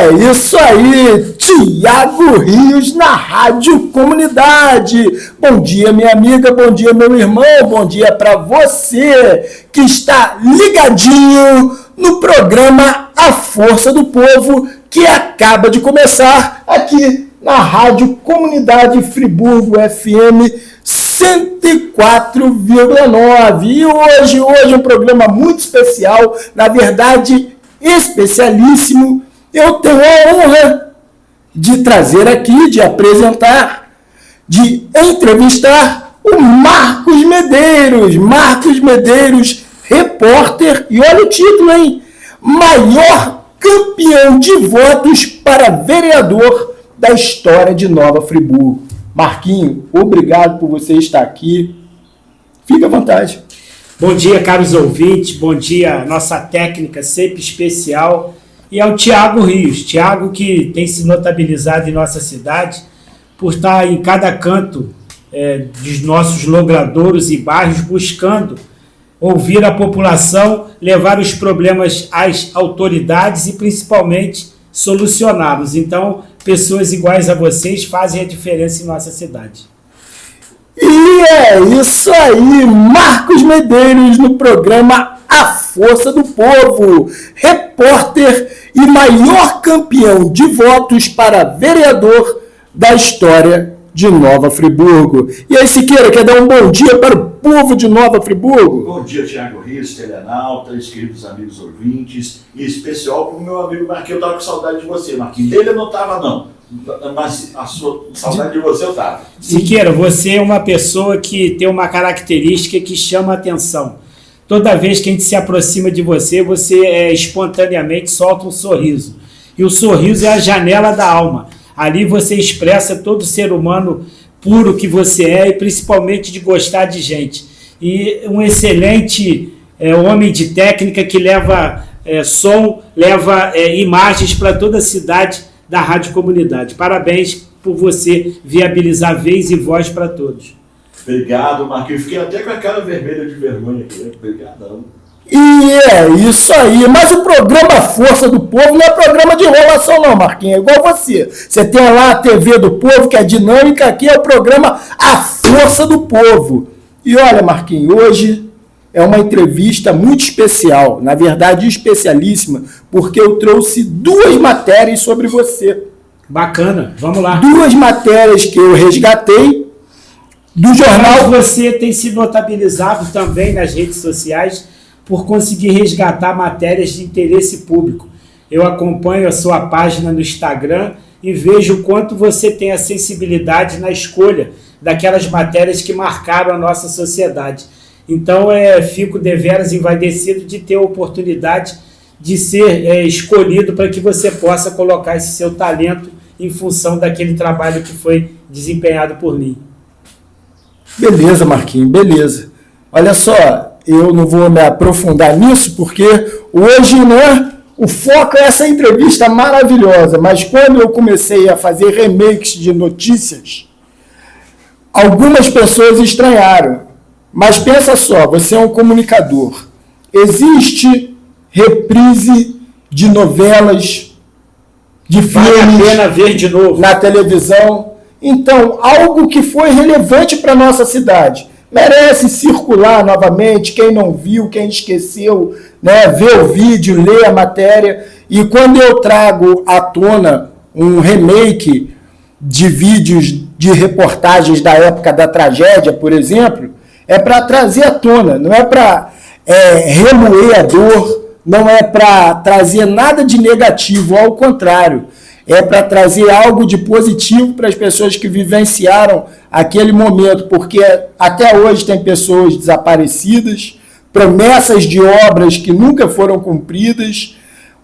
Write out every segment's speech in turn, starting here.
Isso aí, Tiago Rios na Rádio Comunidade. Bom dia, minha amiga, bom dia, meu irmão, bom dia para você que está ligadinho no programa A Força do Povo, que acaba de começar aqui na Rádio Comunidade Friburgo FM 104,9. E hoje é um programa muito especial, na verdade, especialíssimo. Eu tenho a honra de trazer aqui, de apresentar, de entrevistar o Marcos Medeiros. Marcos Medeiros, repórter, e olha o título, hein? Maior campeão de votos para vereador da história de Nova Friburgo. Marquinho, obrigado por você estar aqui. Fique à vontade. Bom dia, caros ouvintes. Bom dia, nossa técnica sempre especial. E ao Tiago Rios. Tiago que tem se notabilizado em nossa cidade por estar em cada canto dos nossos logradouros e bairros buscando ouvir a população, levar os problemas às autoridades e principalmente solucioná-los. Então, pessoas iguais a vocês fazem a diferença em nossa cidade. E é isso aí, Marcos Medeiros no programa A Força do Povo, repórter e maior campeão de votos para vereador da história de Nova Friburgo. E aí, Siqueira, quer dar um bom dia para o povo de Nova Friburgo? Bom dia, Tiago Rios, telenautas, queridos amigos ouvintes, e especial para o meu amigo Marquinhos. Eu estava com saudade de você, Marquinhos. Dele eu não estava, não, mas a sua saudade de você eu estava. Siqueira, você é uma pessoa que tem uma característica que chama a atenção. Toda vez que a gente se aproxima de você, você espontaneamente solta um sorriso. E o sorriso é a janela da alma. Ali você expressa todo ser humano puro que você é e principalmente de gostar de gente. E um excelente homem de técnica que leva som, leva imagens para toda a cidade da Rádio Comunidade. Parabéns por você viabilizar vez e voz para todos. Obrigado, Marquinhos. Fiquei até com a cara vermelha de vergonha aqui. Obrigadão. E é isso aí, mas o programa Força do Povo não é programa de enrolação não, Marquinhos, é igual você. Você tem lá a TV do Povo, que é dinâmica, aqui é o programa A Força do Povo. E olha, Marquinhos, hoje é uma entrevista muito especial, na verdade especialíssima, porque eu trouxe duas matérias sobre você. Bacana, vamos lá. Duas matérias que eu resgatei do jornal. Mas você tem se notabilizado também nas redes sociais por conseguir resgatar matérias de interesse público. Eu acompanho a sua página no Instagram e vejo o quanto você tem a sensibilidade na escolha daquelas matérias que marcaram a nossa sociedade. Então, fico deveras envaidecido de ter a oportunidade de ser escolhido para que você possa colocar esse seu talento em função daquele trabalho que foi desempenhado por mim. Beleza, Marquinhos, beleza. Olha só, eu não vou me aprofundar nisso, porque hoje, né, o foco é essa entrevista maravilhosa, mas quando eu comecei a fazer remakes de notícias, algumas pessoas estranharam. Mas pensa só, você é um comunicador. Existe reprise de novelas, de filmes, vale a pena ver de novo na televisão. Então, algo que foi relevante para a nossa cidade merece circular novamente. Quem não viu, quem esqueceu, né, vê o vídeo, lê a matéria. E quando eu trago à tona um remake de vídeos de reportagens da época da tragédia, por exemplo, é para trazer à tona, não é para remoer a dor, não é para trazer nada de negativo, ao contrário. É para trazer algo de positivo para as pessoas que vivenciaram aquele momento, porque até hoje tem pessoas desaparecidas, promessas de obras que nunca foram cumpridas.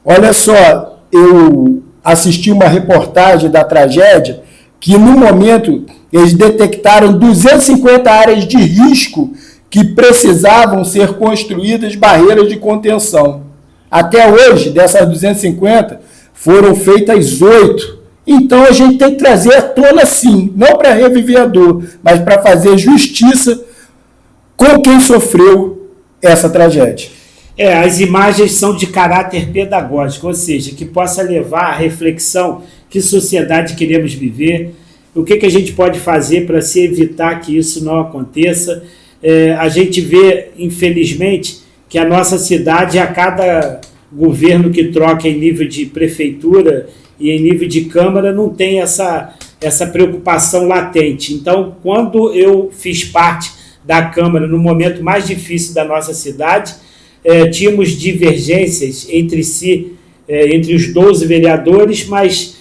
Olha só, eu assisti uma reportagem da tragédia que, no momento, eles detectaram 250 áreas de risco que precisavam ser construídas barreiras de contenção. Até hoje, dessas 250, foram feitas 8. Então a gente tem que trazer à tona sim, não para reviver a dor, mas para fazer justiça com quem sofreu essa tragédia. As imagens são de caráter pedagógico, ou seja, que possa levar à reflexão que sociedade queremos viver, o que a gente pode fazer para se evitar que isso não aconteça. A gente vê, infelizmente, que a nossa cidade, a cada governo que troca em nível de prefeitura e em nível de Câmara, não tem essa preocupação latente. Então, quando eu fiz parte da Câmara, no momento mais difícil da nossa cidade, tínhamos divergências entre si, entre os 12 vereadores, mas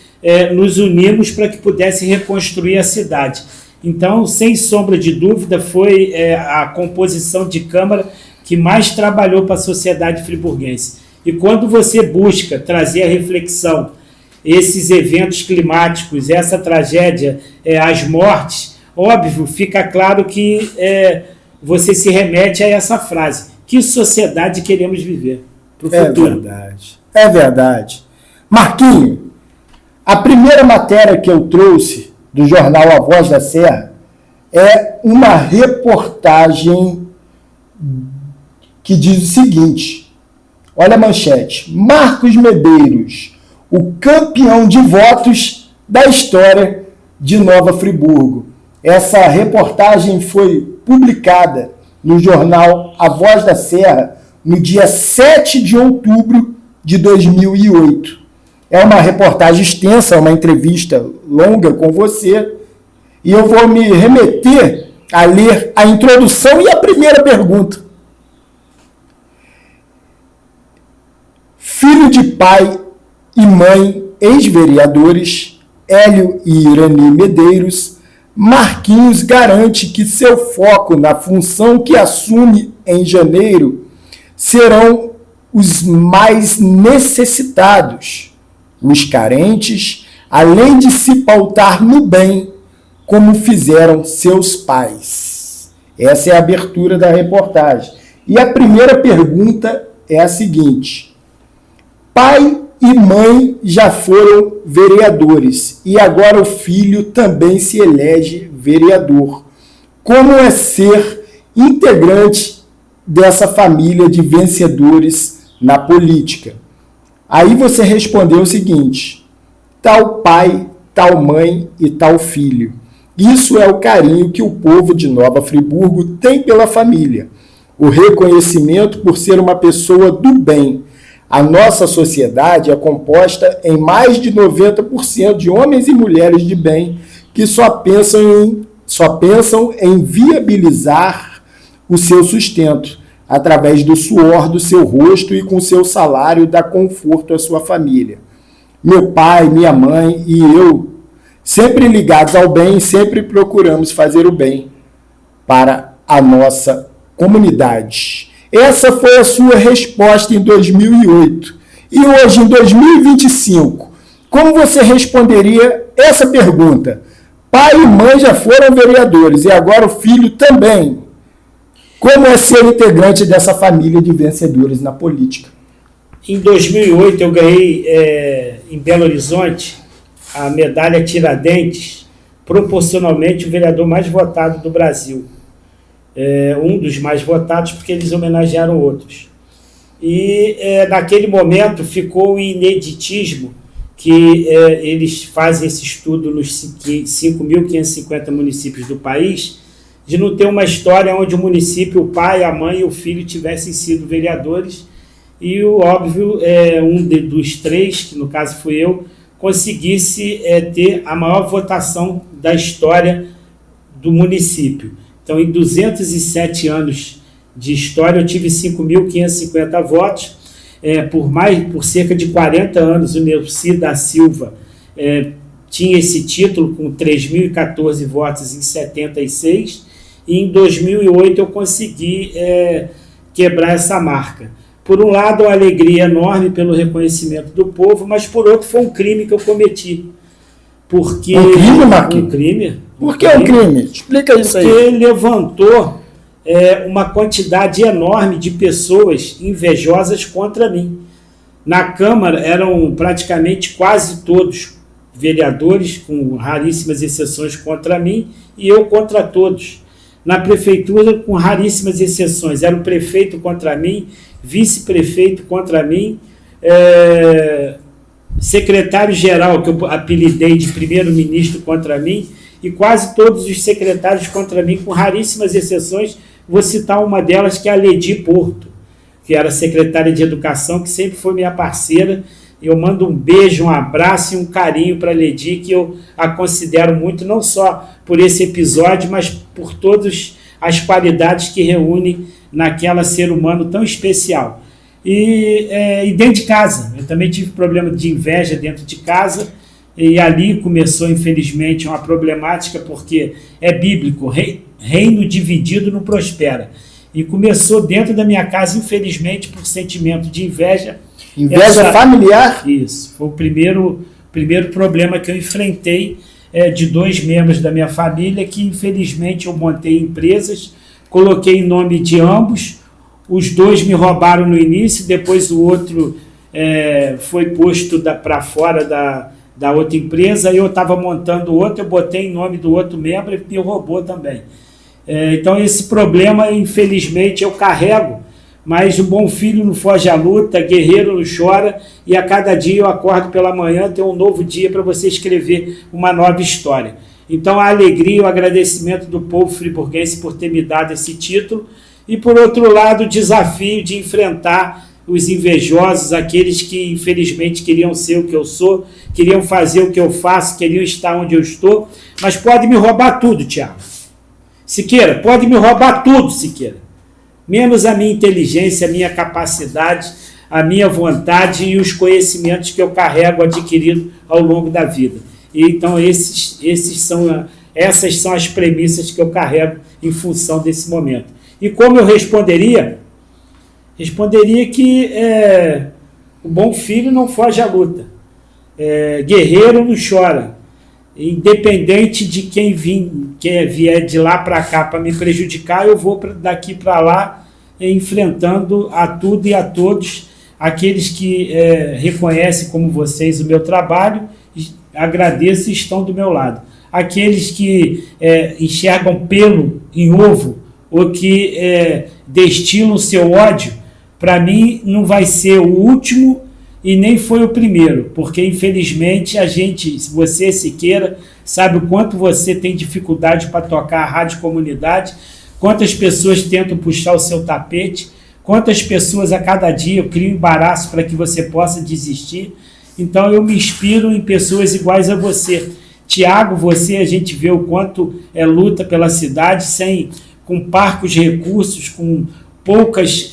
nos unimos para que pudesse reconstruir a cidade. Então, sem sombra de dúvida, foi a composição de Câmara que mais trabalhou para a sociedade friburguense. E quando você busca trazer a reflexão, esses eventos climáticos, essa tragédia, as mortes, óbvio, fica claro que você se remete a essa frase: que sociedade queremos viver para o futuro? É verdade. Marquinho, a primeira matéria que eu trouxe do jornal A Voz da Serra é uma reportagem que diz o seguinte: olha a manchete: Marcos Medeiros, o campeão de votos da história de Nova Friburgo. Essa reportagem foi publicada no jornal A Voz da Serra no dia 7 de outubro de 2008. É uma reportagem extensa, uma entrevista longa com você, e eu vou me remeter a ler a introdução e a primeira pergunta. Filho de pai e mãe ex-vereadores, Hélio e Irani Medeiros, Marquinhos garante que seu foco na função que assume em janeiro serão os mais necessitados, os carentes, além de se pautar no bem, como fizeram seus pais. Essa é a abertura da reportagem. E a primeira pergunta é a seguinte: pai e mãe já foram vereadores e agora o filho também se elege vereador. Como é ser integrante dessa família de vencedores na política? Aí você respondeu o seguinte: tal pai, tal mãe e tal filho. Isso é o carinho que o povo de Nova Friburgo tem pela família. O reconhecimento por ser uma pessoa do bem. A nossa sociedade é composta em mais de 90% de homens e mulheres de bem que só pensam em viabilizar o seu sustento, através do suor do seu rosto e com seu salário dar conforto à sua família. Meu pai, minha mãe e eu, sempre ligados ao bem, sempre procuramos fazer o bem para a nossa comunidade. Essa foi a sua resposta em 2008. E hoje, em 2025, como você responderia essa pergunta? Pai e mãe já foram vereadores e agora o filho também. Como é ser integrante dessa família de vencedores na política? Em 2008, eu ganhei em Belo Horizonte a medalha Tiradentes, proporcionalmente o vereador mais votado do Brasil. Um dos mais votados, porque eles homenagearam outros. E naquele momento ficou o ineditismo que eles fazem esse estudo nos 5.550 municípios do país, de não ter uma história onde o município, o pai, a mãe e o filho tivessem sido vereadores, e o óbvio, dos três, que no caso fui eu, conseguisse ter a maior votação da história do município. Então, em 207 anos de história, eu tive 5.550 votos. Por cerca de 40 anos, o Neuci da Silva tinha esse título com 3.014 votos em 76. E em 2008 eu consegui quebrar essa marca. Por um lado, uma alegria enorme pelo reconhecimento do povo, mas por outro, foi um crime que eu cometi. Porque, um crime, Marquinhos? Um crime. Por que um crime? Explica isso aí. Porque levantou uma quantidade enorme de pessoas invejosas contra mim. Na Câmara eram praticamente quase todos vereadores, com raríssimas exceções contra mim, e eu contra todos. na prefeitura, com raríssimas exceções. Era o prefeito contra mim, vice-prefeito contra mim, secretário-geral, que eu apelidei de primeiro-ministro, contra mim, e quase todos os secretários contra mim, com raríssimas exceções. Vou citar uma delas, que é a Ledi Porto, que era secretária de Educação, que sempre foi minha parceira. Eu mando um beijo, um abraço e um carinho para a Ledi, que eu a considero muito, não só por esse episódio, mas por todas as qualidades que reúne naquela ser humano tão especial. E dentro de casa, eu também tive problema de inveja dentro de casa, e ali começou, infelizmente, uma problemática, porque é bíblico, reino dividido não prospera. E começou dentro da minha casa, infelizmente, por sentimento de inveja. Inveja familiar? Isso, foi o primeiro problema que eu enfrentei, de 2 membros da minha família, que infelizmente eu montei empresas, coloquei em nome de ambos, os 2 me roubaram no início, depois o outro foi posto para fora da outra empresa, eu estava montando outro, eu botei em nome do outro membro e me roubou também. Então esse problema, infelizmente, eu carrego, mas o bom filho não foge à luta, guerreiro não chora, e a cada dia eu acordo pela manhã, tem um novo dia para você escrever uma nova história. Então a alegria e o agradecimento do povo friburguense por ter me dado esse título, e por outro lado o desafio de enfrentar os invejosos, aqueles que infelizmente queriam ser o que eu sou, queriam fazer o que eu faço, queriam estar onde eu estou, mas pode me roubar tudo, Thiago. Siqueira, pode me roubar tudo, Siqueira. Menos a minha inteligência, a minha capacidade, a minha vontade e os conhecimentos que eu carrego adquirido ao longo da vida. E, então, essas são as premissas que eu carrego em função desse momento. E como eu responderia? Responderia que o bom filho não foge à luta. Guerreiro não chora. Independente de quem vier de lá para cá para me prejudicar, eu vou daqui para lá enfrentando a tudo e a todos, aqueles que reconhecem como vocês o meu trabalho, agradeço e estão do meu lado. Aqueles que enxergam pelo em ovo ou que destilam seu ódio, para mim não vai ser o último e nem foi o primeiro, porque infelizmente se você, Siqueira, sabe o quanto você tem dificuldade para tocar a rádio comunidade, quantas pessoas tentam puxar o seu tapete, quantas pessoas a cada dia criam embaraço para que você possa desistir. Então eu me inspiro em pessoas iguais a você. Tiago, a gente vê o quanto luta pela cidade, com parcos recursos, com poucas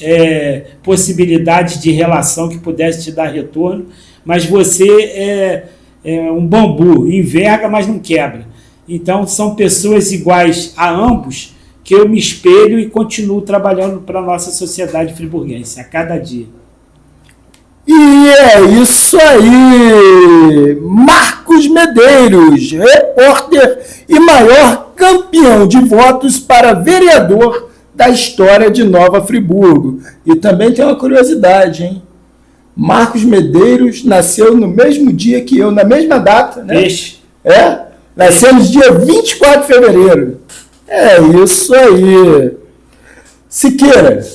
possibilidades de relação que pudesse te dar retorno, mas você é um bambu, enverga, mas não quebra. Então, são pessoas iguais a ambos que eu me espelho e continuo trabalhando para a nossa sociedade friburguense, a cada dia. E é isso aí! Marcos Medeiros, repórter e maior campeão de votos para vereador da história de Nova Friburgo. E também tem uma curiosidade, hein? Marcos Medeiros nasceu no mesmo dia que eu, na mesma data, né? Nascemos dia 24 de fevereiro. É isso aí. Siqueira,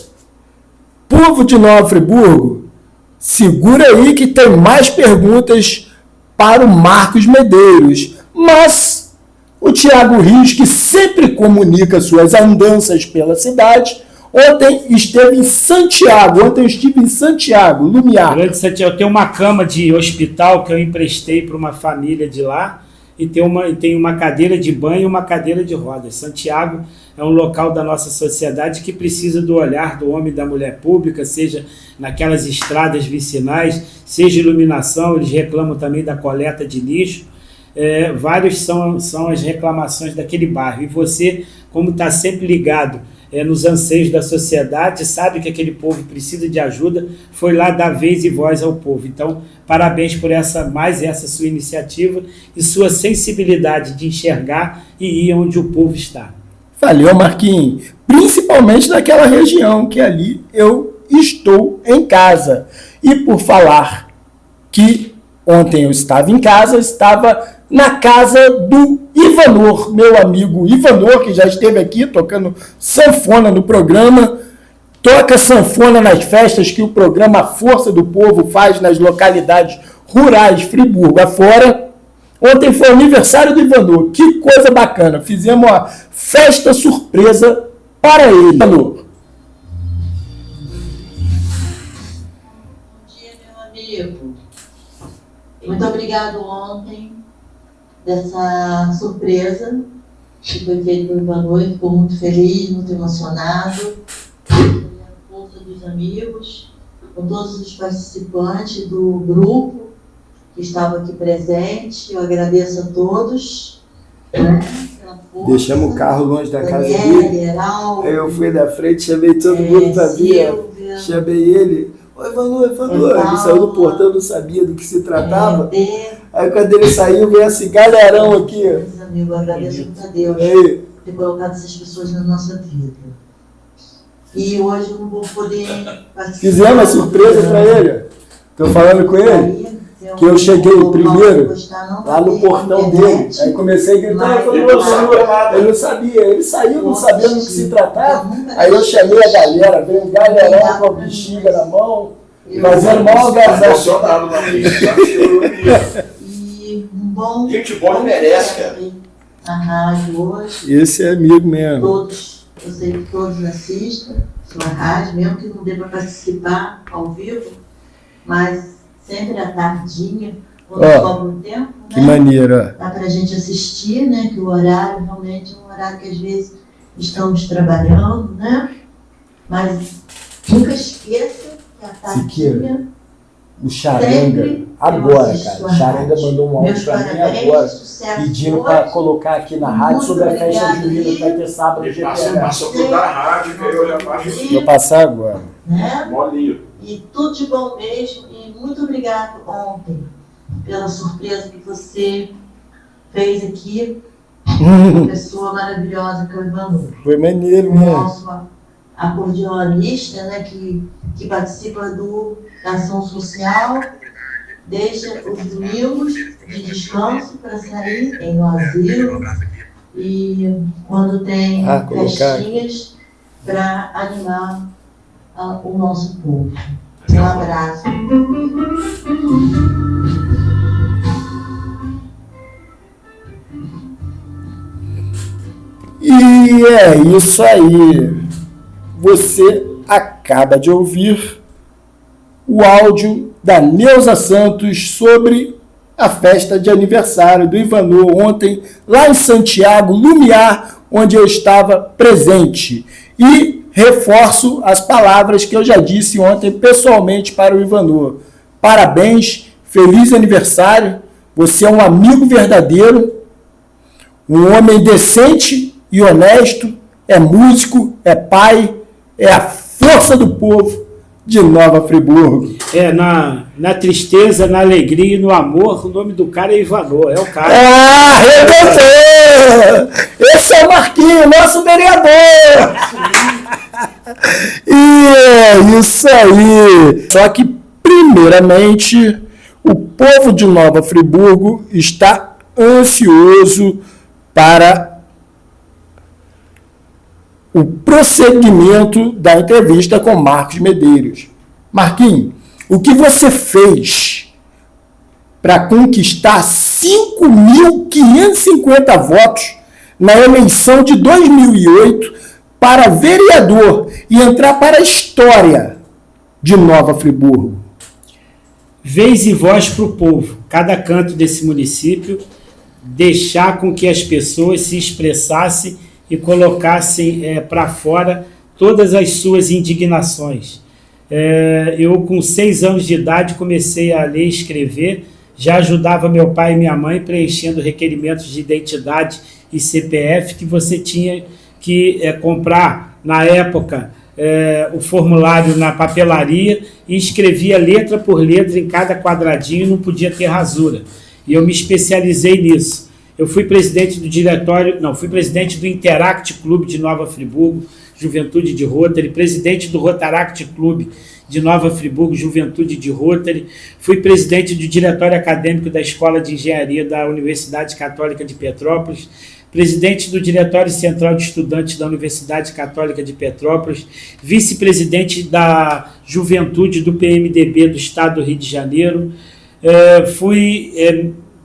povo de Nova Friburgo, segura aí que tem mais perguntas para o Marcos Medeiros. Mas o Thiago Rios, que sempre comunica suas andanças pela cidade, ontem esteve em Santiago. Ontem eu estive em Santiago, Lumiar. Grande Santiago. Eu tenho uma cama de hospital que eu emprestei para uma família de lá e tem uma cadeira de banho e uma cadeira de rodas. Santiago é um local da nossa sociedade que precisa do olhar do homem e da mulher pública, seja naquelas estradas vicinais, seja iluminação. Eles reclamam também da coleta de lixo. Vários são as reclamações daquele bairro, e você, como está sempre ligado nos anseios da sociedade, sabe que aquele povo precisa de ajuda, foi lá dar vez e voz ao povo. Então, parabéns por essa sua iniciativa e sua sensibilidade de enxergar e ir onde o povo está. Valeu, Marquinhos, principalmente naquela região que ali eu estou em casa. E por falar que Ontem eu estava em casa, estava na casa do Ivanor, meu amigo Ivanor, que já esteve aqui tocando sanfona no programa, toca sanfona nas festas que o programa Força do Povo faz nas localidades rurais, Friburgo afora. Ontem foi o aniversário do Ivanor, que coisa bacana, fizemos uma festa surpresa para ele. Ivanor. Bom dia, meu amigo. Muito obrigado ontem dessa surpresa que foi feita pelo Ivanor. Ele ficou muito feliz, muito emocionado. A força dos amigos, com todos os participantes do grupo que estavam aqui presentes. Eu agradeço a todos. Né, pela força. Deixamos o carro longe da casa Daniela, dele. Geraldo, Aí eu fui da frente, chamei todo mundo para vir. Silvia, Chamei ele. Oi, Ivanor. Ele saiu do portão, não sabia do que se tratava. Aí quando ele saiu, veio esse galerão aqui. Meus amigos, eu agradeço muito a Deus Aí, por ter colocado essas pessoas na nossa vida. E hoje eu não vou poder participar. fizemos a surpresa para ele. Estou falando com ele. Que eu cheguei primeiro lá no portão dele. Aí comecei a gritar, ele não sabia, ele saiu não sabendo do que se tratava. Aí eu chamei a galera, veio um galerão com a bexiga na mão, fazendo mal agasalho. E um bom. Gente boa merece, cara. Na rádio hoje. Esse é amigo mesmo. Todos, eu sei que todos assistam sua rádio, mesmo que não dê para participar ao vivo, mas sempre à tardinha, quando sobra um tempo, Que né? maneiro, ó. Dá para a gente assistir, né? Que o horário realmente é um horário que às vezes estamos trabalhando, né? Mas nunca esqueça que a tardinha O Charanga, sempre agora, eu assisto cara. a O Charanga rádio. mandou um áudio Meus pra mim parabéns, agora, sucesso pedindo hoje. para colocar aqui na rádio Muito sobre a festa obrigada, junina que vai ter sábado no Ele GPR. passou por da rádio, veio olhar pra gente. Vou passar agora. Né? Molinho. E tudo de bom mesmo. E muito obrigado ontem pela surpresa que você fez aqui. Uma pessoa maravilhosa que é o Ivanor. Foi maneiro O mesmo. nosso acordeonista, né, que participa da ação social, deixa os domingos de descanso para sair em um asilo e quando tem festinhas para animar o nosso povo. Um abraço. E é isso aí. Você acaba de ouvir o áudio da Neuza Santos sobre a festa de aniversário do Ivanor ontem, lá em Santiago, Lumiar, onde eu estava presente. E reforço as palavras que eu já disse ontem pessoalmente para o Ivanor. Parabéns, feliz aniversário, você é um amigo verdadeiro, um homem decente e honesto, é músico, é pai, é a força do povo de Nova Friburgo. Na tristeza, na alegria e no amor, o nome do cara é Ivanor, é o cara. Arrebentou! Esse é o Marquinhos, nosso vereador! E é isso aí. Só que, primeiramente, o povo de Nova Friburgo está ansioso para o prosseguimento da entrevista com Marcos Medeiros. Marquinhos, o que você fez para conquistar 5.550 votos na eleição de 2008 para vereador e entrar para a história de Nova Friburgo? Vez e voz para o povo, cada canto desse município, deixar com que as pessoas se expressassem e colocassem para fora todas as suas indignações. Eu, com 6 anos de idade, comecei a ler e escrever, já ajudava meu pai e minha mãe preenchendo requerimentos de identidade e CPF que você tinha que comprar, na época, o formulário na papelaria e escrevia letra por letra em cada quadradinho, não podia ter rasura. E eu me especializei nisso. Eu fui presidente do diretório, fui presidente do Interact Clube de Nova Friburgo, Juventude de Rotary, presidente do Rotaract Clube de Nova Friburgo, Juventude de Rotary, fui presidente do diretório acadêmico da Escola de Engenharia da Universidade Católica de Petrópolis, presidente do Diretório Central de Estudantes da Universidade Católica de Petrópolis, vice-presidente da Juventude do PMDB do Estado do Rio de Janeiro, fui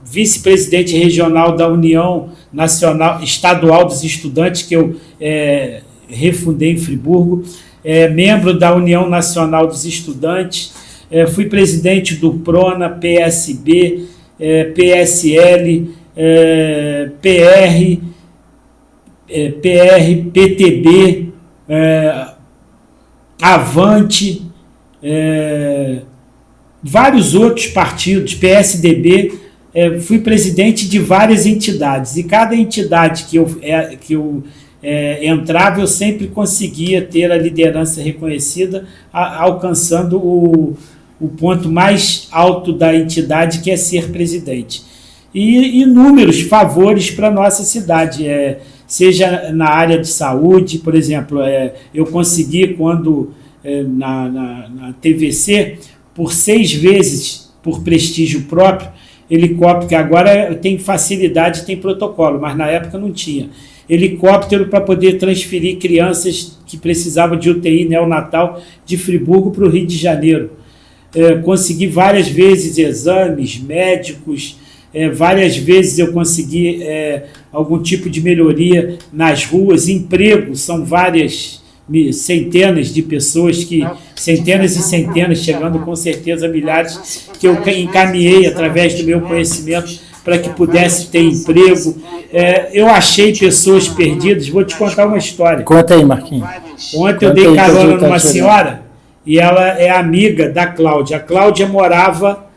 vice-presidente regional da União Nacional Estadual dos Estudantes, que eu refundei em Friburgo, membro da União Nacional dos Estudantes, fui presidente do PRONA, PSB, PSL, PR, PTB, Avante, vários outros partidos, PSDB, fui presidente de várias entidades, e cada entidade que eu entrava, eu sempre conseguia ter a liderança reconhecida, alcançando o ponto mais alto da entidade, que é ser presidente. E inúmeros favores para a nossa cidade, seja na área de saúde, por exemplo, eu consegui, quando na TVC, por 6 vezes, por prestígio próprio, helicóptero, que agora tem facilidade, tem protocolo, mas na época não tinha. Helicóptero para poder transferir crianças que precisavam de UTI neonatal de Friburgo para o Rio de Janeiro. Consegui várias vezes exames médicos, várias vezes eu consegui algum tipo de melhoria nas ruas, emprego, são várias centenas de pessoas, centenas e centenas, chegando com certeza a milhares, que eu encaminhei através do meu conhecimento para que pudesse ter emprego. Eu achei pessoas perdidas. Vou te contar uma história. Conta aí, Marquinhos. Ontem eu dei carona numa senhora, e ela é amiga da Cláudia. A Cláudia morava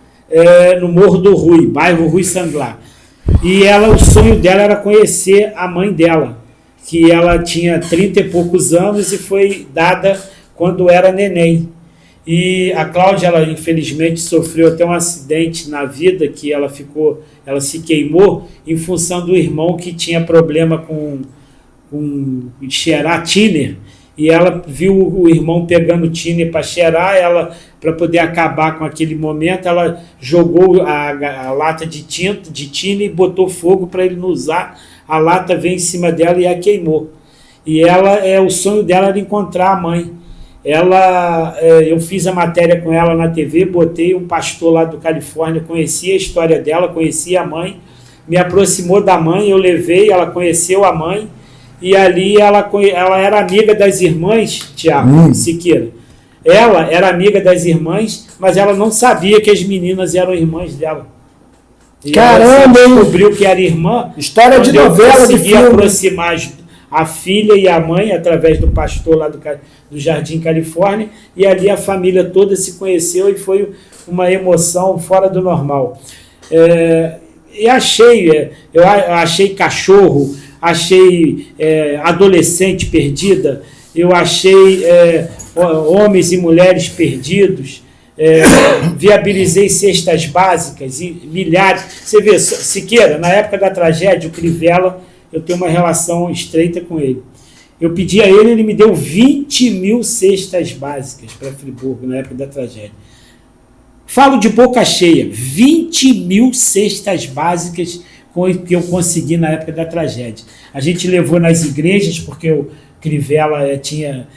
no Morro do Rui, bairro Rui Sanglar. E o sonho dela era conhecer a mãe dela, que ela tinha 30 e poucos anos e foi dada quando era neném. E a Cláudia, ela infelizmente sofreu até um acidente na vida, que ela se queimou em função do irmão que tinha problema com cheirar thinner, e ela viu o irmão pegando thinner para cheirar, para poder acabar com aquele momento, ela jogou a lata de thinner e botou fogo para ele não usar. A lata veio em cima dela e a queimou. E o sonho dela era encontrar a mãe. Eu fiz a matéria com ela na TV, botei um pastor lá do Califórnia, conhecia a história dela, conhecia a mãe, me aproximou da mãe, eu levei, ela conheceu a mãe, e ali ela era amiga das irmãs, Tiago Siqueira. Ela era amiga das irmãs, mas ela não sabia que as meninas eram irmãs dela. E caramba! Ela descobriu que era irmã. História de novela, de filme. Aproximar a filha e a mãe através do pastor lá do Jardim Califórnia, e ali a família toda se conheceu, e foi uma emoção fora do normal. Eu achei cachorro, achei adolescente perdida, eu achei homens e mulheres perdidos, viabilizei cestas básicas e milhares. Você vê, Siqueira, na época da tragédia, o Crivella, eu tenho uma relação estreita com ele. Eu pedi a ele me deu 20 mil cestas básicas para Friburgo na época da tragédia. Falo de boca cheia, 20 mil cestas básicas que eu consegui na época da tragédia. A gente levou nas igrejas, porque o Crivella tinha...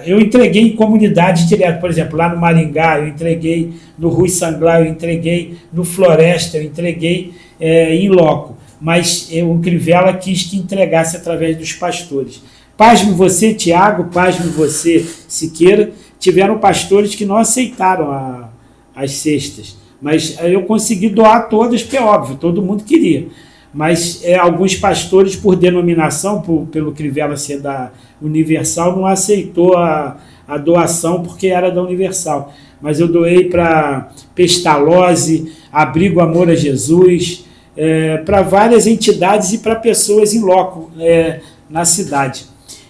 eu entreguei em comunidades direto, por exemplo, lá no Maringá, eu entreguei no Rui Sanglar, eu entreguei no Floresta, eu entreguei em loco. Mas o Crivella quis que entregasse através dos pastores. Pasme você, Tiago, pasme você, Siqueira, tiveram pastores que não aceitaram as cestas. Mas eu consegui doar todas, porque é óbvio, todo mundo queria. Mas alguns pastores, por denominação, pelo Crivella ser da Universal, não aceitou a doação porque era da Universal. Mas eu doei para Pestalozzi, Abrigo Amor a Jesus, para várias entidades e para pessoas em loco na cidade.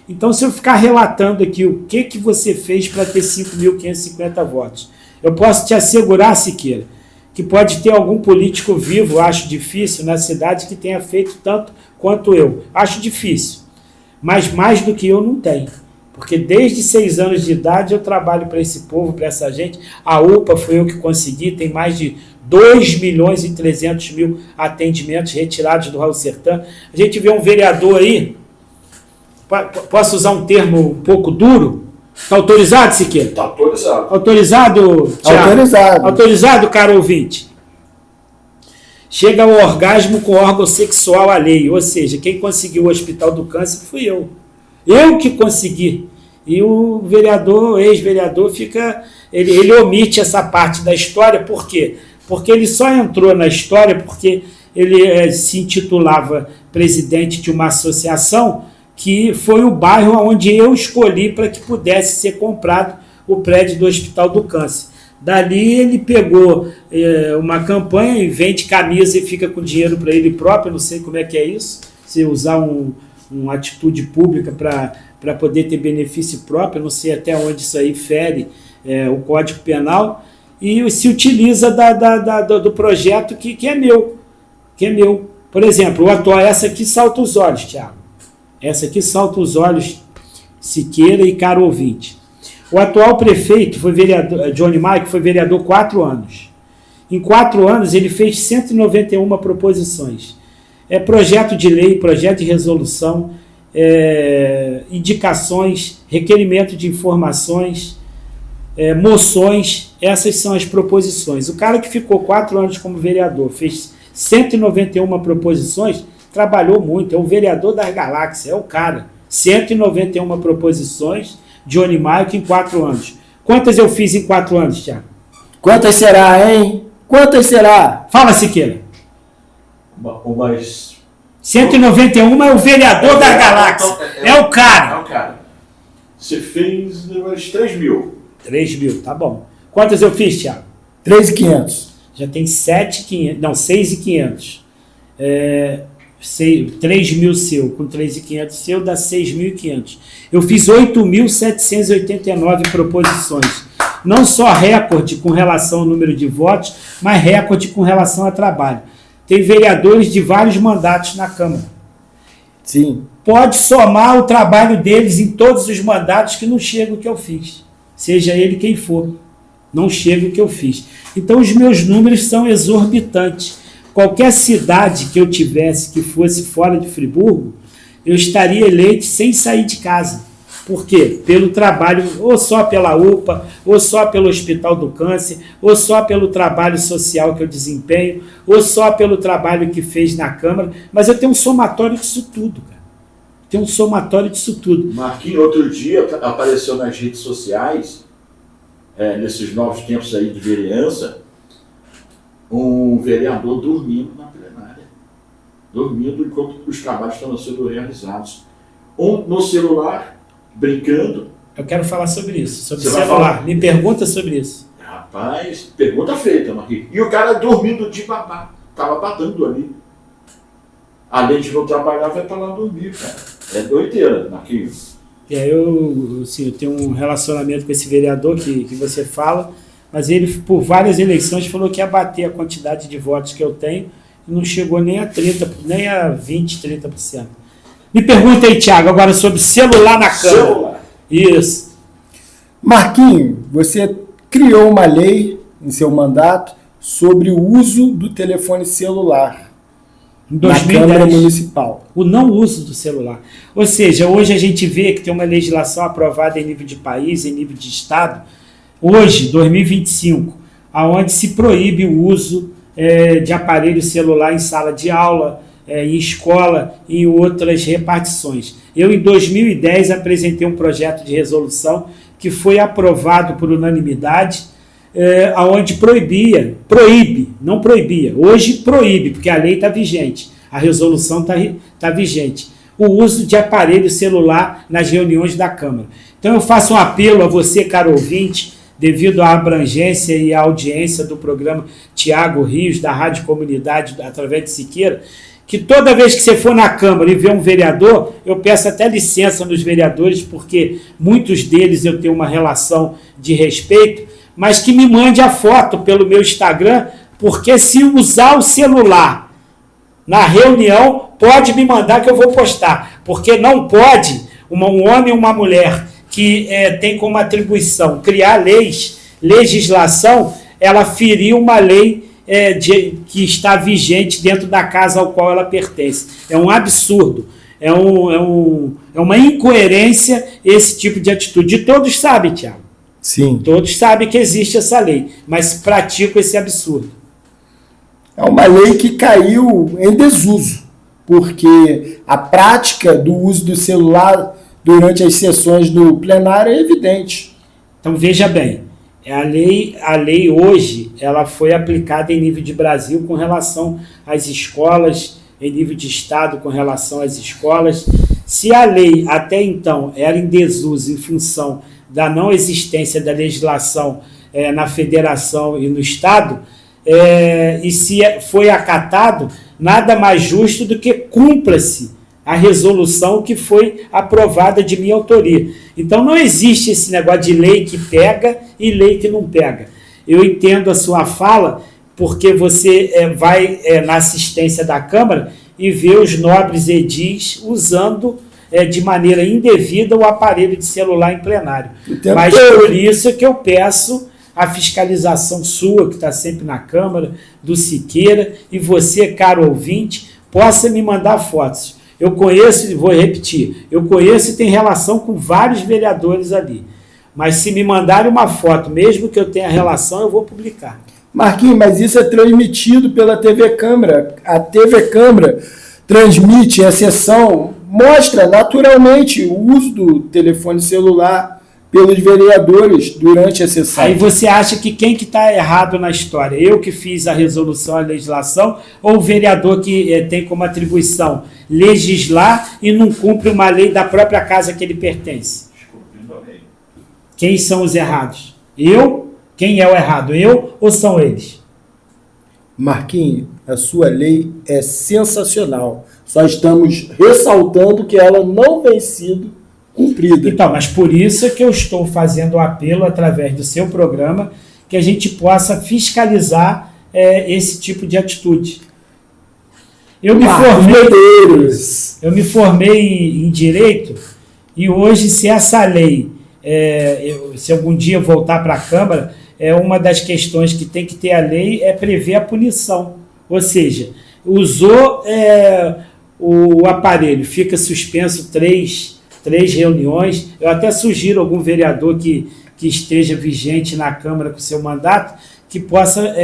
Então, se eu ficar relatando aqui o que você fez para ter 5.550 votos, eu posso te assegurar, Siqueira, que pode ter algum político vivo, acho difícil, na cidade, que tenha feito tanto quanto eu. Acho difícil. mas mais do que eu não tenho. Porque desde 6 anos de idade eu trabalho para esse povo, para essa gente. A UPA foi eu que consegui, tem mais de 2.300.000 atendimentos retirados do Raul Sertã. A gente vê um vereador aí, posso usar um termo um pouco duro? Está autorizado, Siqueira? Está autorizado. Autorizado, Thiago? Autorizado. Autorizado, caro ouvinte? Chega ao orgasmo com órgão sexual alheio, ou seja, quem conseguiu o Hospital do Câncer fui eu. Eu que consegui. E o vereador, ex-vereador, ele omite essa parte da história. Por quê? Porque ele só entrou na história porque ele se intitulava presidente de uma associação que foi o bairro onde eu escolhi para que pudesse ser comprado o prédio do Hospital do Câncer. Dali ele pegou uma campanha e vende camisa e fica com dinheiro para ele próprio, não sei como é que é isso, se usar uma atitude pública para poder ter benefício próprio, não sei até onde isso aí fere o Código Penal, e se utiliza do projeto que é meu. Por exemplo, o atual, essa aqui salta os olhos, Thiago. Essa aqui salta os olhos, Siqueira e caro ouvinte. O atual prefeito, foi vereador, Johnny Maico, foi vereador 4 anos. Em 4 anos, ele fez 191 proposições. Projeto de lei, projeto de resolução, indicações, requerimento de informações, moções, essas são as proposições. O cara que ficou 4 anos como vereador, fez 191 proposições, trabalhou muito, é o vereador das galáxias, é o cara. 191 proposições, Johnny Maico em 4 anos. Quantas eu fiz em 4 anos, Thiago? Quantas será, hein? Quantas será? Fala, Siqueira. Umas... 191 é o vereador das galáxias. É o cara. É o cara. Você fez umas 3.000. 3.000, tá bom. Quantas eu fiz, Thiago? 3.500. Já tem 7.500, não, 6.500. 3.000 seu, com 3.500 seu, dá 6.500. Eu fiz 8.789 proposições. Não só recorde com relação ao número de votos, mas recorde com relação a trabalho. Tem vereadores de vários mandatos na Câmara. Sim. Pode somar o trabalho deles em todos os mandatos que não chega o que eu fiz. Seja ele quem for. Não chega o que eu fiz. Então os meus números são exorbitantes. Qualquer cidade que eu tivesse que fosse fora de Friburgo, eu estaria eleito sem sair de casa. Por quê? Pelo trabalho, ou só pela UPA, ou só pelo Hospital do Câncer, ou só pelo trabalho social que eu desempenho, ou só pelo trabalho que fez na Câmara. Mas eu tenho um somatório disso tudo, cara. Tem um somatório disso tudo. Marquinhos, outro dia apareceu nas redes sociais, nesses novos tempos aí de vereança, um vereador dormindo na plenária. Dormindo enquanto os trabalhos estão sendo realizados. No celular, brincando. Eu quero falar sobre isso, sobre Você celular. Me pergunta sobre isso. Rapaz, pergunta feita, Marquinhos. E o cara dormindo de babá. Estava batendo ali. Além de não trabalhar, vai para lá dormir, cara. É doideira, Marquinhos. E aí eu tenho um relacionamento com esse vereador que você fala, mas ele, por várias eleições, falou que ia bater a quantidade de votos que eu tenho e não chegou nem a 30%, nem a 20%, 30%. Me pergunta aí, Thiago, agora sobre celular na Câmara. Celular. Isso. Marquinhos, você criou uma lei em seu mandato sobre o uso do telefone celular Em na Câmara 2010. Municipal. O não uso do celular. Ou seja, hoje a gente vê que tem uma legislação aprovada em nível de país, em nível de estado, hoje, 2025, aonde se proíbe o uso de aparelho celular em sala de aula, em escola e em outras repartições. Eu, em 2010, apresentei um projeto de resolução que foi aprovado por unanimidade, aonde proíbe, não proibia, hoje proíbe, porque a lei está vigente, a resolução está vigente, o uso de aparelho celular nas reuniões da Câmara. Então eu faço um apelo a você, caro ouvinte, devido à abrangência e à audiência do programa Tiago Rios, da Rádio Comunidade, através de Siqueira, que toda vez que você for na Câmara e ver um vereador, eu peço até licença nos vereadores, porque muitos deles eu tenho uma relação de respeito, mas que me mande a foto pelo meu Instagram, porque se usar o celular na reunião, pode me mandar que eu vou postar. Porque não pode um homem ou uma mulher que tem como atribuição criar leis, legislação, ela ferir uma lei que está vigente dentro da casa ao qual ela pertence. É um absurdo, é uma incoerência esse tipo de atitude. E todos sabem, Tiago. Sim. Todos sabem que existe essa lei, mas praticam esse absurdo. É uma lei que caiu em desuso, porque a prática do uso do celular durante as sessões do plenário é evidente. Então, veja bem, a lei hoje ela foi aplicada em nível de Brasil com relação às escolas, em nível de Estado com relação às escolas. Se a lei até então era em desuso em função da não existência da legislação na federação e no Estado, e se foi acatado, nada mais justo do que cumpra-se a resolução que foi aprovada de minha autoria. Então não existe esse negócio de lei que pega e lei que não pega. Eu entendo a sua fala, porque você vai na assistência da Câmara e vê os nobres edis usando de maneira indevida o aparelho de celular em plenário. Mas por isso que eu peço a fiscalização sua, que está sempre na Câmara, do Siqueira, e você, caro ouvinte, possa me mandar fotos. Eu conheço, e vou repetir, eu conheço e tenho relação com vários vereadores ali. Mas se me mandarem uma foto, mesmo que eu tenha relação, eu vou publicar. Marquinhos, mas isso é transmitido pela TV Câmara. A TV Câmara transmite a sessão, mostra naturalmente o uso do telefone celular pelos vereadores durante a sessão. Aí você acha que quem que está errado na história? Eu que fiz a resolução, a legislação, ou o vereador que tem como atribuição legislar e não cumpre uma lei da própria casa que ele pertence? Quem são os errados? Eu? Quem é o errado? Eu ou são eles? Marquinhos, a sua lei é sensacional. Só estamos ressaltando que ela não vem sido cumprida. Então, mas por isso é que eu estou fazendo o apelo através do seu programa que a gente possa fiscalizar esse tipo de atitude. Eu me formei em Direito e hoje, se essa lei, se algum dia voltar para a Câmara, uma das questões que tem que ter a lei é prever a punição. Ou seja, usou o aparelho, fica suspenso três reuniões. Eu até sugiro algum vereador que esteja vigente na Câmara com seu mandato, que possa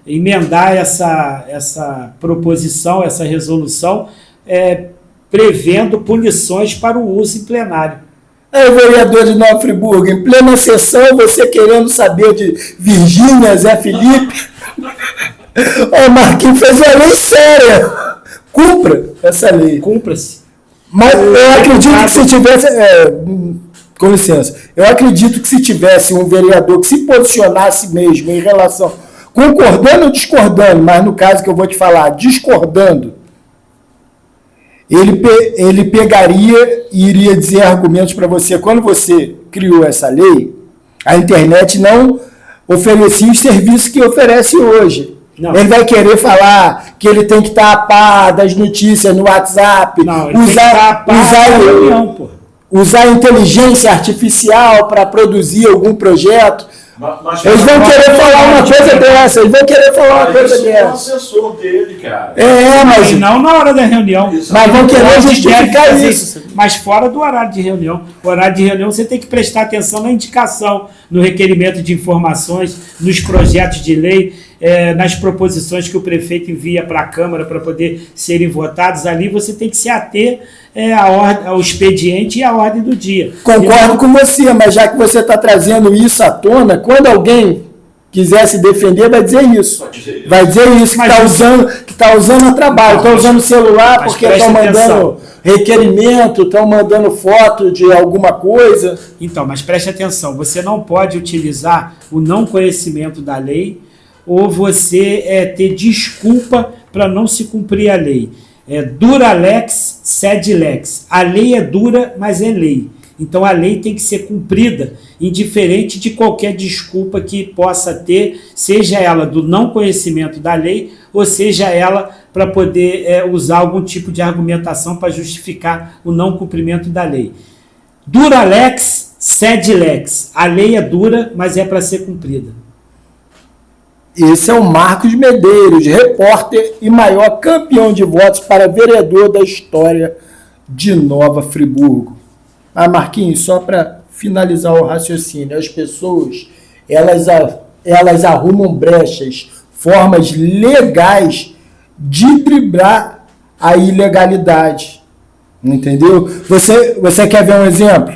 emendar essa proposição, essa resolução, prevendo punições para o uso em plenário. Vereador de Nova Friburgo, em plena sessão, você querendo saber de Virgínia, Zé Felipe. Marquinhos fez uma lei séria. Cumpra essa lei. Cumpra-se. Mas eu acredito que se tivesse... com licença. Eu acredito que se tivesse um vereador que se posicionasse mesmo em relação... concordando ou discordando, mas no caso que eu vou te falar, discordando, ele pegaria e iria dizer argumentos para você. Quando você criou essa lei, a internet não oferecia os serviços que oferece hoje. Não. Ele vai querer falar que ele tem que estar a par das notícias no WhatsApp, não, usar inteligência artificial para produzir algum projeto. Mas eles vão querer falar uma coisa dessa, eles vão querer falar uma coisa dessa. É o assessor dele, cara. Mas não na hora da reunião. Mas vão querer justificar isso. Mas fora do horário de reunião. O horário de reunião você tem que prestar atenção na indicação, no requerimento de informações, nos projetos de lei, nas proposições que o prefeito envia para a Câmara para poder serem votados. Ali você tem que se ater ao expediente e à ordem do dia. Concordo com você, mas já que você está trazendo isso à tona, quando alguém quiser se defender, vai dizer isso. Vai dizer isso, que está usando a trabalho, está usando o celular porque estão mandando requerimento, estão mandando foto de alguma coisa. Então, mas preste atenção, você não pode utilizar o não conhecimento da lei ou você ter desculpa para não se cumprir a lei. Dura lex, sed lex. A lei é dura, mas é lei. Então a lei tem que ser cumprida, indiferente de qualquer desculpa que possa ter, seja ela do não conhecimento da lei, ou seja ela para poder usar algum tipo de argumentação para justificar o não cumprimento da lei. Dura lex, sed lex. A lei é dura, mas é para ser cumprida. Esse é o Marcos Medeiros, repórter e maior campeão de votos para vereador da história de Nova Friburgo. Marquinhos, só para finalizar o raciocínio, as pessoas elas arrumam brechas, formas legais de driblar a ilegalidade. Entendeu? Você quer ver um exemplo?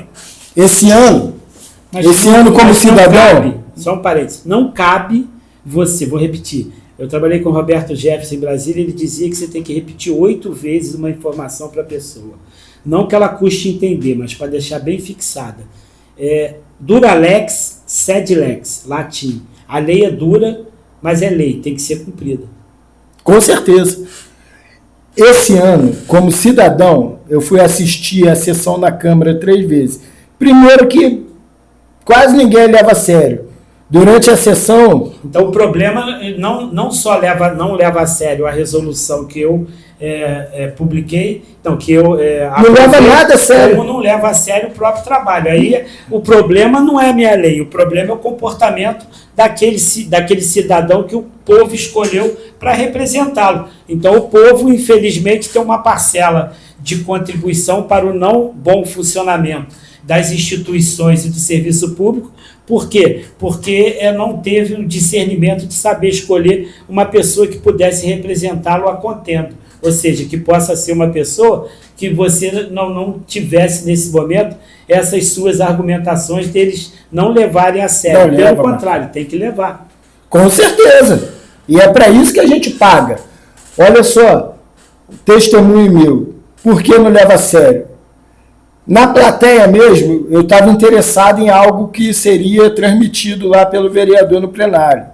Esse ano como cidadão... Só um parênteses. Não cabe você, vou repetir. Eu trabalhei com o Roberto Jefferson em Brasília, ele dizia que você tem que repetir 8 vezes uma informação para a pessoa. Não que ela custe entender, mas para deixar bem fixada. Dura lex, sed lex, latim. A lei é dura, mas é lei, tem que ser cumprida. Com certeza. Esse ano, como cidadão, eu fui assistir a sessão na Câmara 3 vezes. Primeiro que quase ninguém leva a sério. Durante a sessão... Então o problema não só não leva a sério a resolução que eu publiquei, então que eu não leva nada a sério. Como não leva a sério o próprio trabalho. Aí o problema não é a minha lei, o problema é o comportamento daquele cidadão que o povo escolheu para representá-lo. Então o povo, infelizmente, tem uma parcela de contribuição para o não bom funcionamento das instituições e do serviço público. Por quê? Porque não teve o discernimento de saber escolher uma pessoa que pudesse representá-lo a contento. Ou seja, que possa ser uma pessoa que você não tivesse nesse momento essas suas argumentações deles não levarem a sério. Pelo contrário, tem que levar. Com certeza. E é para isso que a gente paga. Olha só, testemunho meu. Por que não leva a sério? Na plateia mesmo, eu estava interessado em algo que seria transmitido lá pelo vereador no plenário.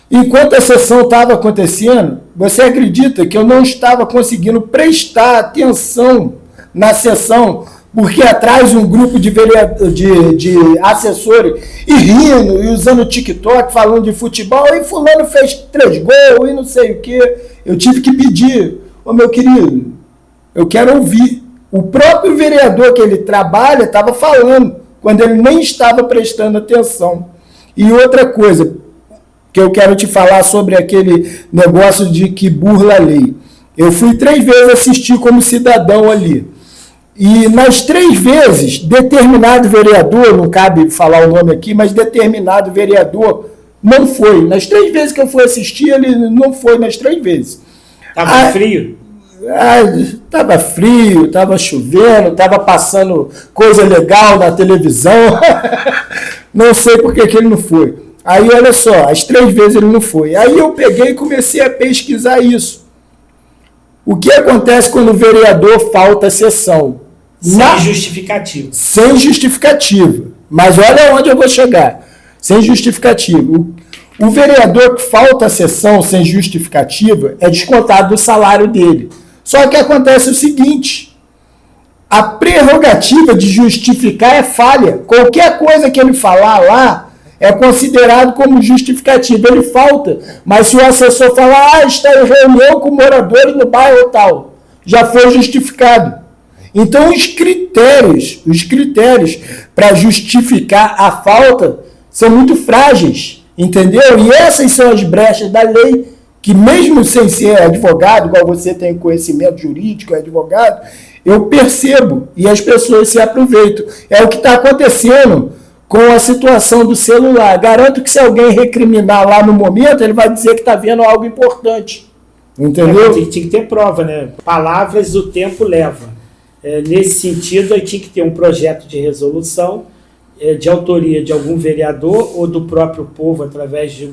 Enquanto a sessão estava acontecendo, você acredita que eu não estava conseguindo prestar atenção na sessão, porque atrás um grupo de assessores e rindo, e usando o TikTok, falando de futebol, e fulano fez 3 gols, e não sei o quê. Eu tive que pedir, meu querido, eu quero ouvir. O próprio vereador que ele trabalha estava falando, quando ele nem estava prestando atenção. E outra coisa que eu quero te falar sobre aquele negócio de que burla a lei. Eu fui 3 vezes assistir como cidadão ali. E nas 3 vezes, determinado vereador, não cabe falar o nome aqui, mas determinado vereador não foi. Nas 3 vezes que eu fui assistir, ele não foi nas 3 vezes. Estava frio? Estava frio, estava chovendo, estava passando coisa legal na televisão. Não sei por que ele não foi. Aí, olha só, as 3 vezes ele não foi. Aí eu peguei e comecei a pesquisar isso. O que acontece quando o vereador falta a sessão? Sem justificativa. Sem justificativa. Mas olha onde eu vou chegar. Sem justificativa. O vereador que falta a sessão sem justificativa é descontado do salário dele. Só que acontece o seguinte, a prerrogativa de justificar é falha. Qualquer coisa que ele falar lá é considerado como justificativa. Ele falta, mas se o assessor falar, está em reunião com moradores no bairro tal, já foi justificado. Então os critérios para justificar a falta são muito frágeis, entendeu? E essas são as brechas da lei, que mesmo sem ser advogado, igual você tem conhecimento jurídico, é advogado, eu percebo e as pessoas se aproveitam. É o que está acontecendo com a situação do celular. Garanto que se alguém recriminar lá no momento, ele vai dizer que está vendo algo importante. Entendeu? Tinha que ter prova, né? Palavras o tempo leva. Nesse sentido, aí tinha que ter um projeto de resolução de autoria de algum vereador ou do próprio povo através de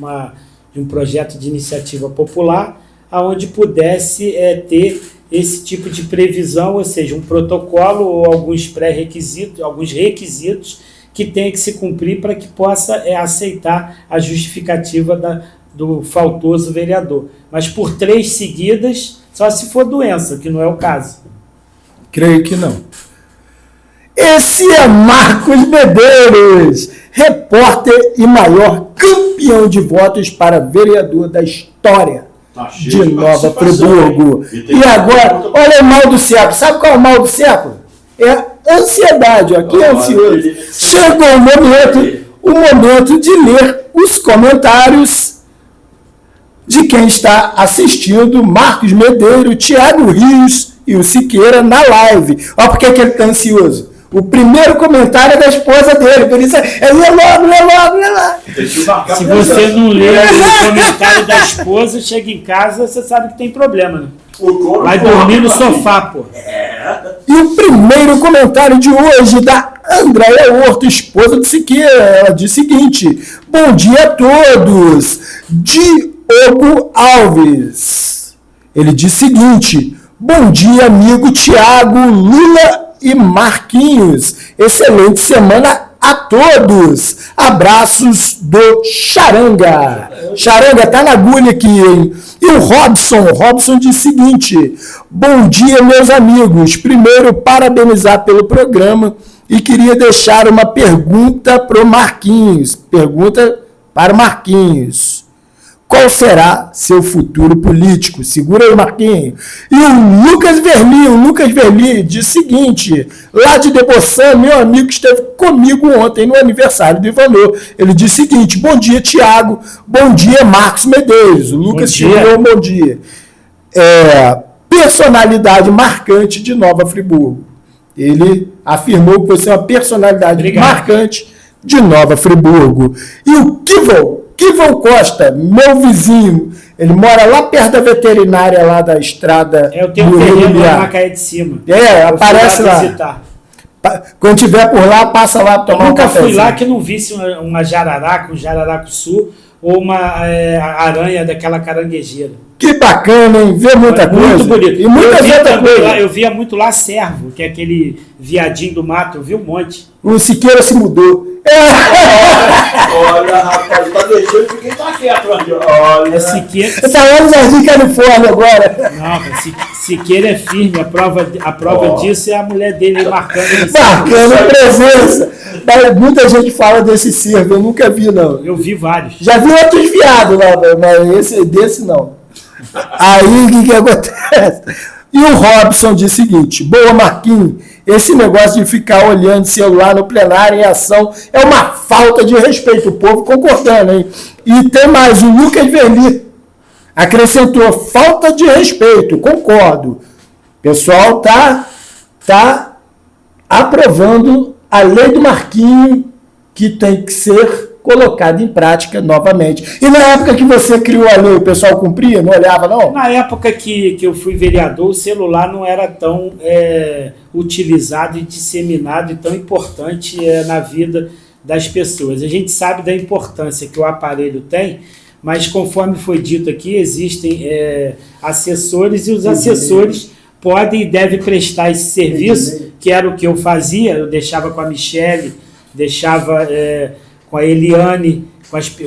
um projeto de iniciativa popular, onde pudesse ter esse tipo de previsão, ou seja, um protocolo ou alguns pré-requisitos, alguns requisitos que tem que se cumprir para que possa aceitar a justificativa do faltoso vereador. Mas por 3 seguidas, só se for doença, que não é o caso. Creio que não. Esse é Marcos Medeiros, repórter e maior campeão de votos para vereador da história de Nova Friburgo. E agora, olha o mal do século. Sabe qual é o mal do século? É a ansiedade. Aqui é ansioso. Chegou o momento de ler os comentários de quem está assistindo Marcos Medeiros, Thiago Rios e o Siqueira na live. Olha por que ele está ansioso. O primeiro comentário é da esposa dele. Por isso lê logo. Se você não lê o comentário da esposa, chega em casa, você sabe que tem problema, né? Vai dormir no sofá, pô. E o primeiro comentário de hoje da Andréia Horto, esposa do Siqueira. Ela diz o seguinte: bom dia a todos. Diogo Alves. Ele diz o seguinte: bom dia, amigo Thiago, Lula e Marquinhos. Excelente semana a todos. Abraços do Charanga. Charanga tá na agulha aqui, hein? E o Robson diz o seguinte: bom dia, meus amigos. Primeiro, parabenizar pelo programa e queria deixar uma pergunta para o Marquinhos. Pergunta para o Marquinhos. Qual será seu futuro político? Segura aí, Marquinhos. E o Lucas Verli diz o seguinte: lá de Deboçã, meu amigo esteve comigo ontem no aniversário do Ivanô. Ele diz o seguinte: bom dia, Thiago. Bom dia, Marcos Medeiros. O Lucas tirou um bom dia. Personalidade marcante de Nova Friburgo. Ele afirmou que você é uma personalidade marcante de Nova Friburgo. E o Kivon Costa, meu vizinho, ele mora lá perto da veterinária lá da estrada. Eu tenho um terreno lá na Macaé de Cima. Aparece lá. Quando estiver por lá, passa lá para tomar um café. Eu nunca fui lá que não visse uma jararaca, um jararacuçu ou uma aranha daquela caranguejeira. Que bacana, hein? Vê muita coisa. Muito bonito. E muita outra coisa. Eu via muito lá cervo, que é aquele viadinho do mato. Eu vi um monte. O Siqueira se mudou. Olha, rapaz, tá deixando que quem tá quieto ali. Olha. Siqueira. Tá lá no Jardim Califórnia agora. Não, Siqueira é firme. A prova disso é a mulher dele marcando. Marcando a presença. Muita gente fala desse cervo, eu nunca vi, não. Eu vi vários. Já vi outros viados lá, mas desse não. Aí, o que acontece? E o Robson diz o seguinte: boa, Marquinhos, esse negócio de ficar olhando celular no plenário em ação é uma falta de respeito. O povo concordando, hein? E tem mais, o Lucas Verli acrescentou: falta de respeito, concordo. O pessoal tá aprovando a lei do Marquinhos, que tem que ser colocado em prática novamente. E na época que você criou a lei, o pessoal cumpria? Não olhava, não? Na época que eu fui vereador, o celular não era tão utilizado e disseminado e tão importante na vida das pessoas. A gente sabe da importância que o aparelho tem, mas conforme foi dito aqui, existem assessores e os assessores podem e devem prestar esse serviço, que era o que eu fazia. Eu deixava com a Michele, deixava com a Eliane,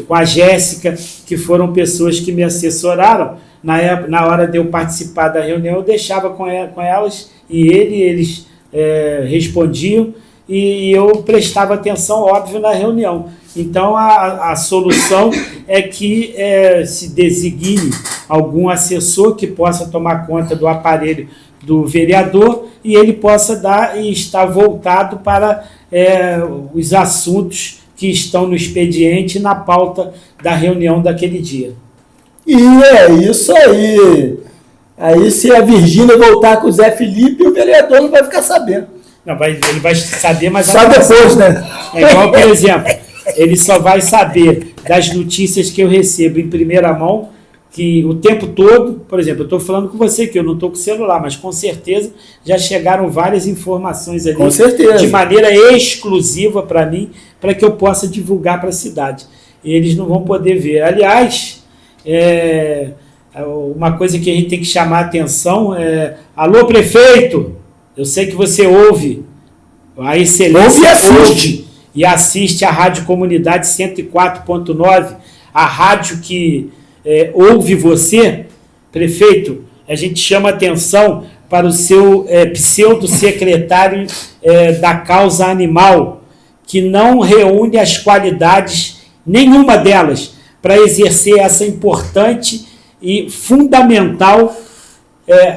com a Jéssica, que foram pessoas que me assessoraram. Na hora de eu participar da reunião, eu deixava com elas e eles respondiam e eu prestava atenção, óbvio, na reunião. Então, a solução é que se designe algum assessor que possa tomar conta do aparelho do vereador e ele possa dar e estar voltado para os assuntos que estão no expediente e na pauta da reunião daquele dia. E é isso aí. Aí, se a Virgínia voltar com o Zé Felipe, o vereador não vai ficar sabendo. Não, ele vai saber, mas... Só depois, né? É igual, por exemplo, ele só vai saber das notícias que eu recebo em primeira mão, que o tempo todo, por exemplo, eu estou falando com você que eu não estou com celular, mas com certeza já chegaram várias informações ali, com certeza, de maneira exclusiva para mim, para que eu possa divulgar para a cidade. Eles não vão poder ver. Aliás, uma coisa que a gente tem que chamar a atenção é: alô, prefeito, eu sei que você ouve, a excelência ouve e assiste a Rádio Comunidade 104.9, a rádio que ouve você. Prefeito, a gente chama atenção para o seu pseudo-secretário da causa animal, que não reúne as qualidades, nenhuma delas, para exercer essa importante e fundamental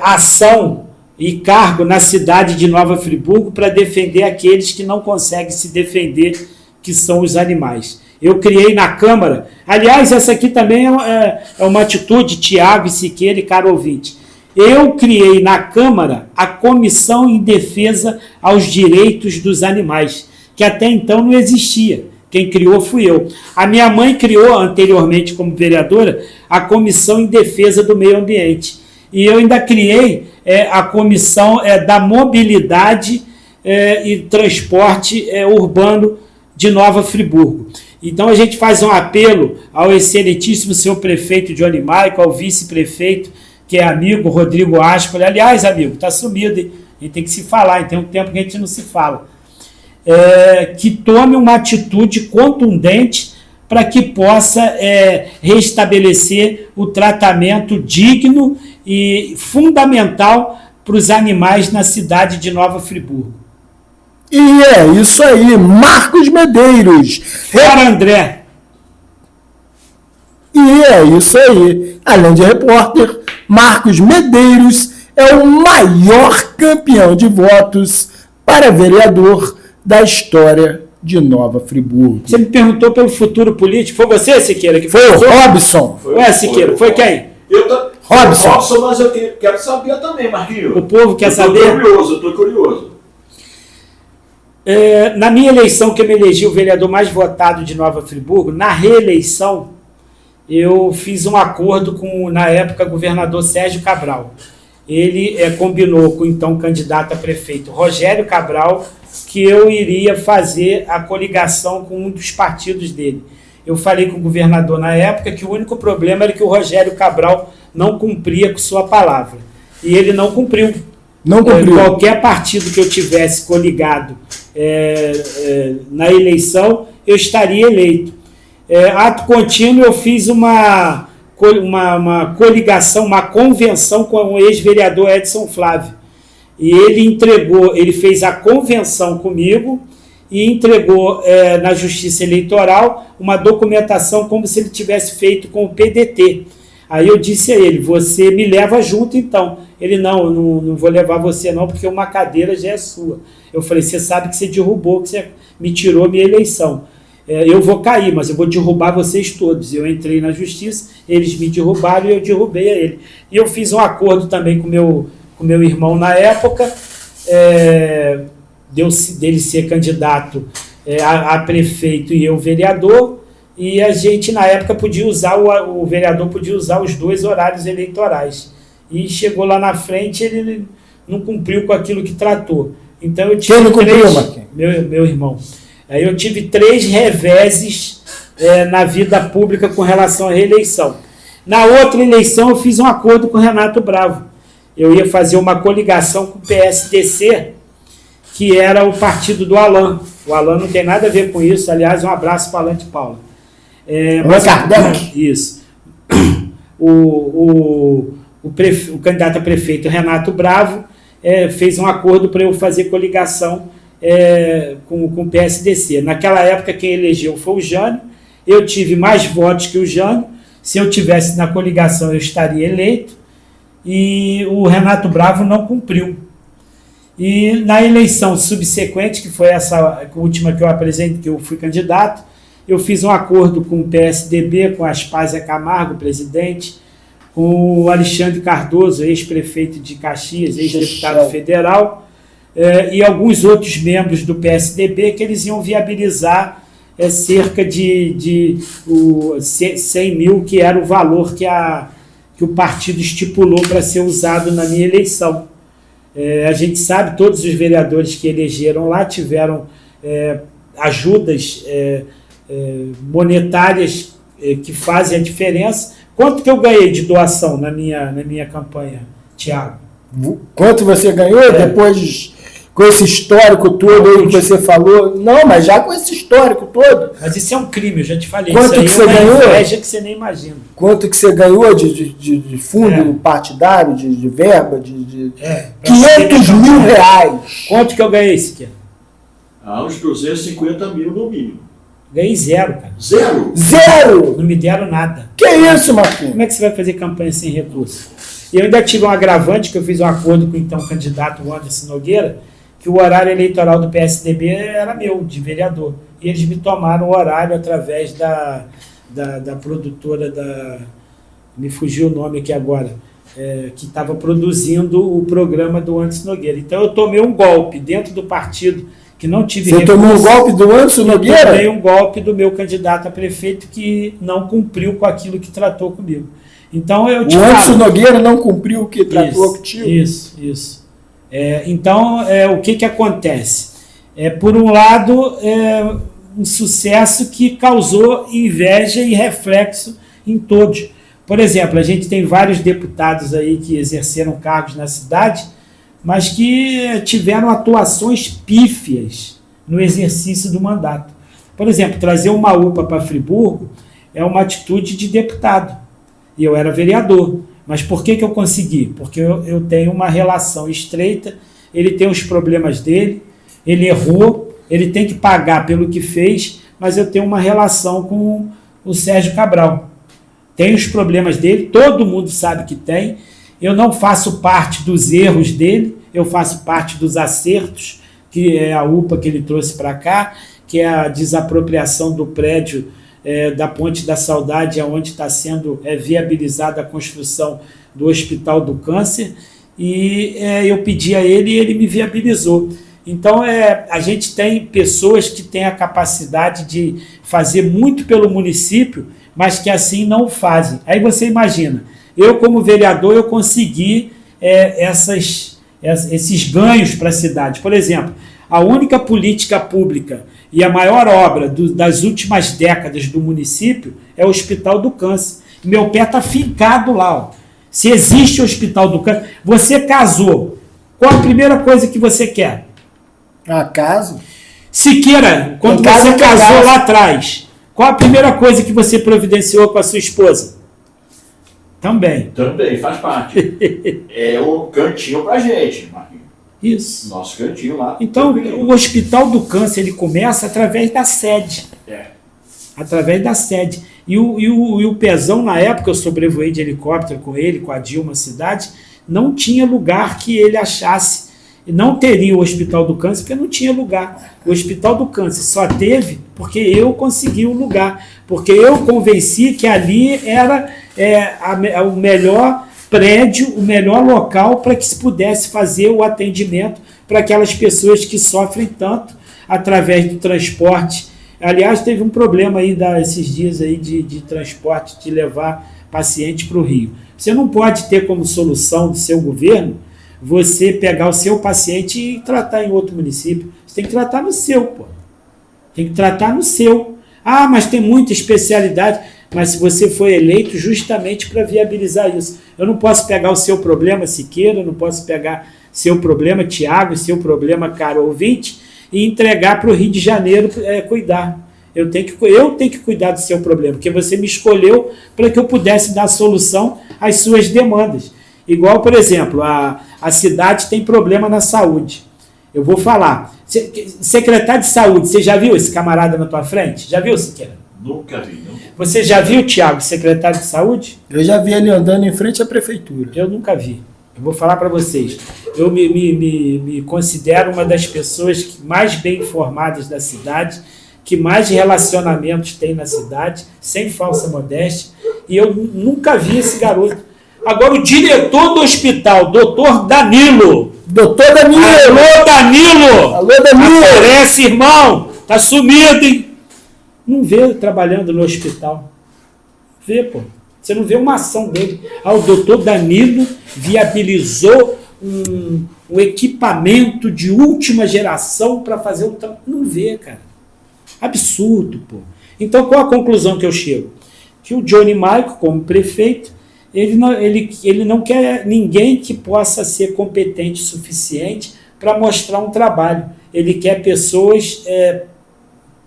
ação e cargo na cidade de Nova Friburgo para defender aqueles que não conseguem se defender, que são os animais. Eu criei na Câmara, aliás, essa aqui também é uma atitude, Tiago e Siqueira e caro ouvinte. Eu criei na Câmara a Comissão em Defesa aos Direitos dos Animais, que até então não existia. Quem criou fui eu. A minha mãe criou anteriormente, como vereadora, a Comissão em Defesa do Meio Ambiente. E eu ainda criei a Comissão da Mobilidade e Transporte Urbano de Nova Friburgo. Então a gente faz um apelo ao excelentíssimo senhor prefeito Johnny Maico, ao vice-prefeito, que é amigo, Rodrigo Ascoli. Aliás, amigo, está sumido, hein? A gente tem que se falar, tem um tempo que a gente não se fala. Que tome uma atitude contundente para que possa restabelecer o tratamento digno e fundamental para os animais na cidade de Nova Friburgo. E é isso aí, Marcos Medeiros. Fora André. E é isso aí, além de repórter, Marcos Medeiros é o maior campeão de votos para vereador da história de Nova Friburgo. Você me perguntou pelo futuro político. Foi você, Siqueira? Que foi o Robson. Ué, Siqueira, foi quem? Robson, mas eu quero saber também, Marquinhos. O povo quer saber? Eu estou curioso. Na minha eleição, que eu me elegi o vereador mais votado de Nova Friburgo, na reeleição, eu fiz um acordo com, na época, governador Sérgio Cabral. Ele combinou com o então candidato a prefeito Rogério Cabral que eu iria fazer a coligação com um dos partidos dele. Eu falei com o governador na época que o único problema era que o Rogério Cabral não cumpria com sua palavra. E ele não cumpriu. Não cumpriu. Qualquer partido que eu tivesse coligado na eleição, eu estaria eleito. Ato contínuo, eu fiz uma coligação, uma convenção com o ex-vereador Edson Flávio. E ele fez a convenção comigo e entregou na Justiça Eleitoral uma documentação como se ele tivesse feito com o PDT. Aí eu disse a ele, você me leva junto então. Ele, não vou levar você não, porque uma cadeira já é sua. Eu falei, você sabe que você derrubou, que você me tirou minha eleição. Eu vou cair, mas eu vou derrubar vocês todos. Eu entrei na Justiça, eles me derrubaram e eu derrubei a ele. E eu fiz um acordo também com meu irmão na época, dele ser candidato a prefeito e eu vereador, e a gente na época podia usar, o vereador podia usar os 2 horários eleitorais. E chegou lá na frente, ele não cumpriu com aquilo que tratou. Então eu tive meu irmão. Aí eu tive 3 reveses na vida pública com relação à reeleição. Na outra eleição eu fiz um acordo com o Renato Bravo. Eu ia fazer uma coligação com o PSDC, que era o partido do Alan. O Alan não tem nada a ver com isso. Aliás, um abraço para o Alan de Paula. Isso. O candidato a prefeito Renato Bravo fez um acordo para eu fazer coligação com o PSDC. Naquela época, quem elegeu foi o Jânio. Eu tive mais votos que o Jânio. Se eu tivesse na coligação, eu estaria eleito. E o Renato Bravo não cumpriu. E na eleição subsequente, que foi essa última que eu apresentei, que eu fui candidato, eu fiz um acordo com o PSDB, com Aspásia Camargo, presidente, com o Alexandre Cardoso, ex-prefeito de Caxias, ex-deputado federal, e alguns outros membros do PSDB, que eles iam viabilizar cerca de 100 mil, que era o valor que o partido estipulou para ser usado na minha eleição. A gente sabe, todos os vereadores que elegeram lá tiveram ajudas monetárias que fazem a diferença. Quanto que eu ganhei de doação na minha campanha, Tiago? Quanto você ganhou depois com esse histórico todo aí que você falou. Não, mas já com esse histórico todo. Mas isso é um crime, eu já te falei. Quanto isso aí que você ganhou? Inveja que você nem imagina. Quanto que você ganhou de fundo partidário, de verba, de 500 mil reais. Quanto que eu ganhei, Siqueira? Uns 250 mil no mínimo. Ganhei 0, cara. Zero! Não me deram nada. Que isso, Marquinhos? Como é que você vai fazer campanha sem recurso? E eu ainda tive um agravante, que eu fiz um acordo com o então candidato Anderson Nogueira, que o horário eleitoral do PSDB era meu, de vereador. E eles me tomaram o horário através da produtora me fugiu o nome aqui agora, que estava produzindo o programa do Anderson Nogueira. Então eu tomei um golpe dentro do partido, que não tive recurso. Você tomou um golpe do Anderson Nogueira? Eu tomei um golpe do meu candidato a prefeito, que não cumpriu com aquilo que tratou comigo. Então eu te O Anderson Nogueira não cumpriu o que tratou contigo? Isso. Então, o que acontece? Por um lado, um sucesso que causou inveja e reflexo em todos. Por exemplo, a gente tem vários deputados aí que exerceram cargos na cidade, mas que tiveram atuações pífias no exercício do mandato. Por exemplo, trazer uma UPA para Friburgo é uma atitude de deputado. E eu era vereador. Mas por que eu consegui? Porque eu tenho uma relação estreita, ele tem os problemas dele, ele errou, ele tem que pagar pelo que fez, mas eu tenho uma relação com o Sérgio Cabral. Tem os problemas dele, todo mundo sabe que tem. Eu não faço parte dos erros dele, eu faço parte dos acertos, que é a UPA que ele trouxe para cá, que é a desapropriação do prédio da Ponte da Saudade, onde está sendo viabilizada a construção do Hospital do Câncer, e eu pedi a ele e ele me viabilizou. Então, a gente tem pessoas que têm a capacidade de fazer muito pelo município, mas que assim não fazem. Aí você imagina, eu como vereador, eu consegui esses ganhos para a cidade. Por exemplo, a única política pública e a maior obra das últimas décadas do município é o Hospital do Câncer. Meu pé está fincado lá. Ó. Se existe o Hospital do Câncer, você casou. Qual a primeira coisa que você quer? A casa. Siqueira, quando você casou lá atrás, qual a primeira coisa que você providenciou com a sua esposa? Também faz parte. É o cantinho pra gente, Marquinhos. Isso. Nosso cantinho lá. Então, o Hospital do Câncer, ele começa através da sede. Através da sede. E o Pezão, na época, eu sobrevoei de helicóptero com ele, com a Dilma Cidade, não tinha lugar que ele achasse. Não teria o Hospital do Câncer, porque não tinha lugar. O Hospital do Câncer só teve porque eu consegui um lugar. Porque eu convenci que ali era o melhor prédio, o melhor local para que se pudesse fazer o atendimento para aquelas pessoas que sofrem tanto através do transporte. Aliás, teve um problema aí esses dias aí de transporte, de levar paciente para o Rio. Você não pode ter como solução do seu governo você pegar o seu paciente e tratar em outro município. Você tem que tratar no seu, pô. Tem que tratar no seu. Ah, mas tem muita especialidade. Mas se você foi eleito justamente para viabilizar isso. Eu não posso pegar o seu problema, Siqueira, eu não posso pegar seu problema, Tiago, seu problema, caro ouvinte, e entregar para o Rio de Janeiro cuidar. Eu tenho que cuidar do seu problema, porque você me escolheu para que eu pudesse dar solução às suas demandas. Igual, por exemplo, a cidade tem problema na saúde. Eu vou falar. Secretário de Saúde, você já viu esse camarada na tua frente? Já viu, Siqueira? Nunca vi, não. Você já viu, Tiago, secretário de Saúde? Eu já vi ele andando em frente à prefeitura. Eu nunca vi. Eu vou falar para vocês. Eu me considero uma das pessoas mais bem informadas da cidade, que mais relacionamentos tem na cidade, sem falsa modéstia, e eu nunca vi esse garoto. Agora, o diretor do hospital, doutor Danilo. Doutor Danilo! Alô, Danilo! Alô, Danilo! Aparece, irmão! Tá sumido, hein? Não vê trabalhando no hospital. Vê, pô. Você não vê uma ação dele. O doutor Danilo viabilizou um equipamento de última geração para fazer o trabalho. Não vê, cara. Absurdo, pô. Então, qual a conclusão que eu chego? Que o Johnny Maico, como prefeito, ele não quer ninguém que possa ser competente o suficiente para mostrar um trabalho. Ele quer pessoas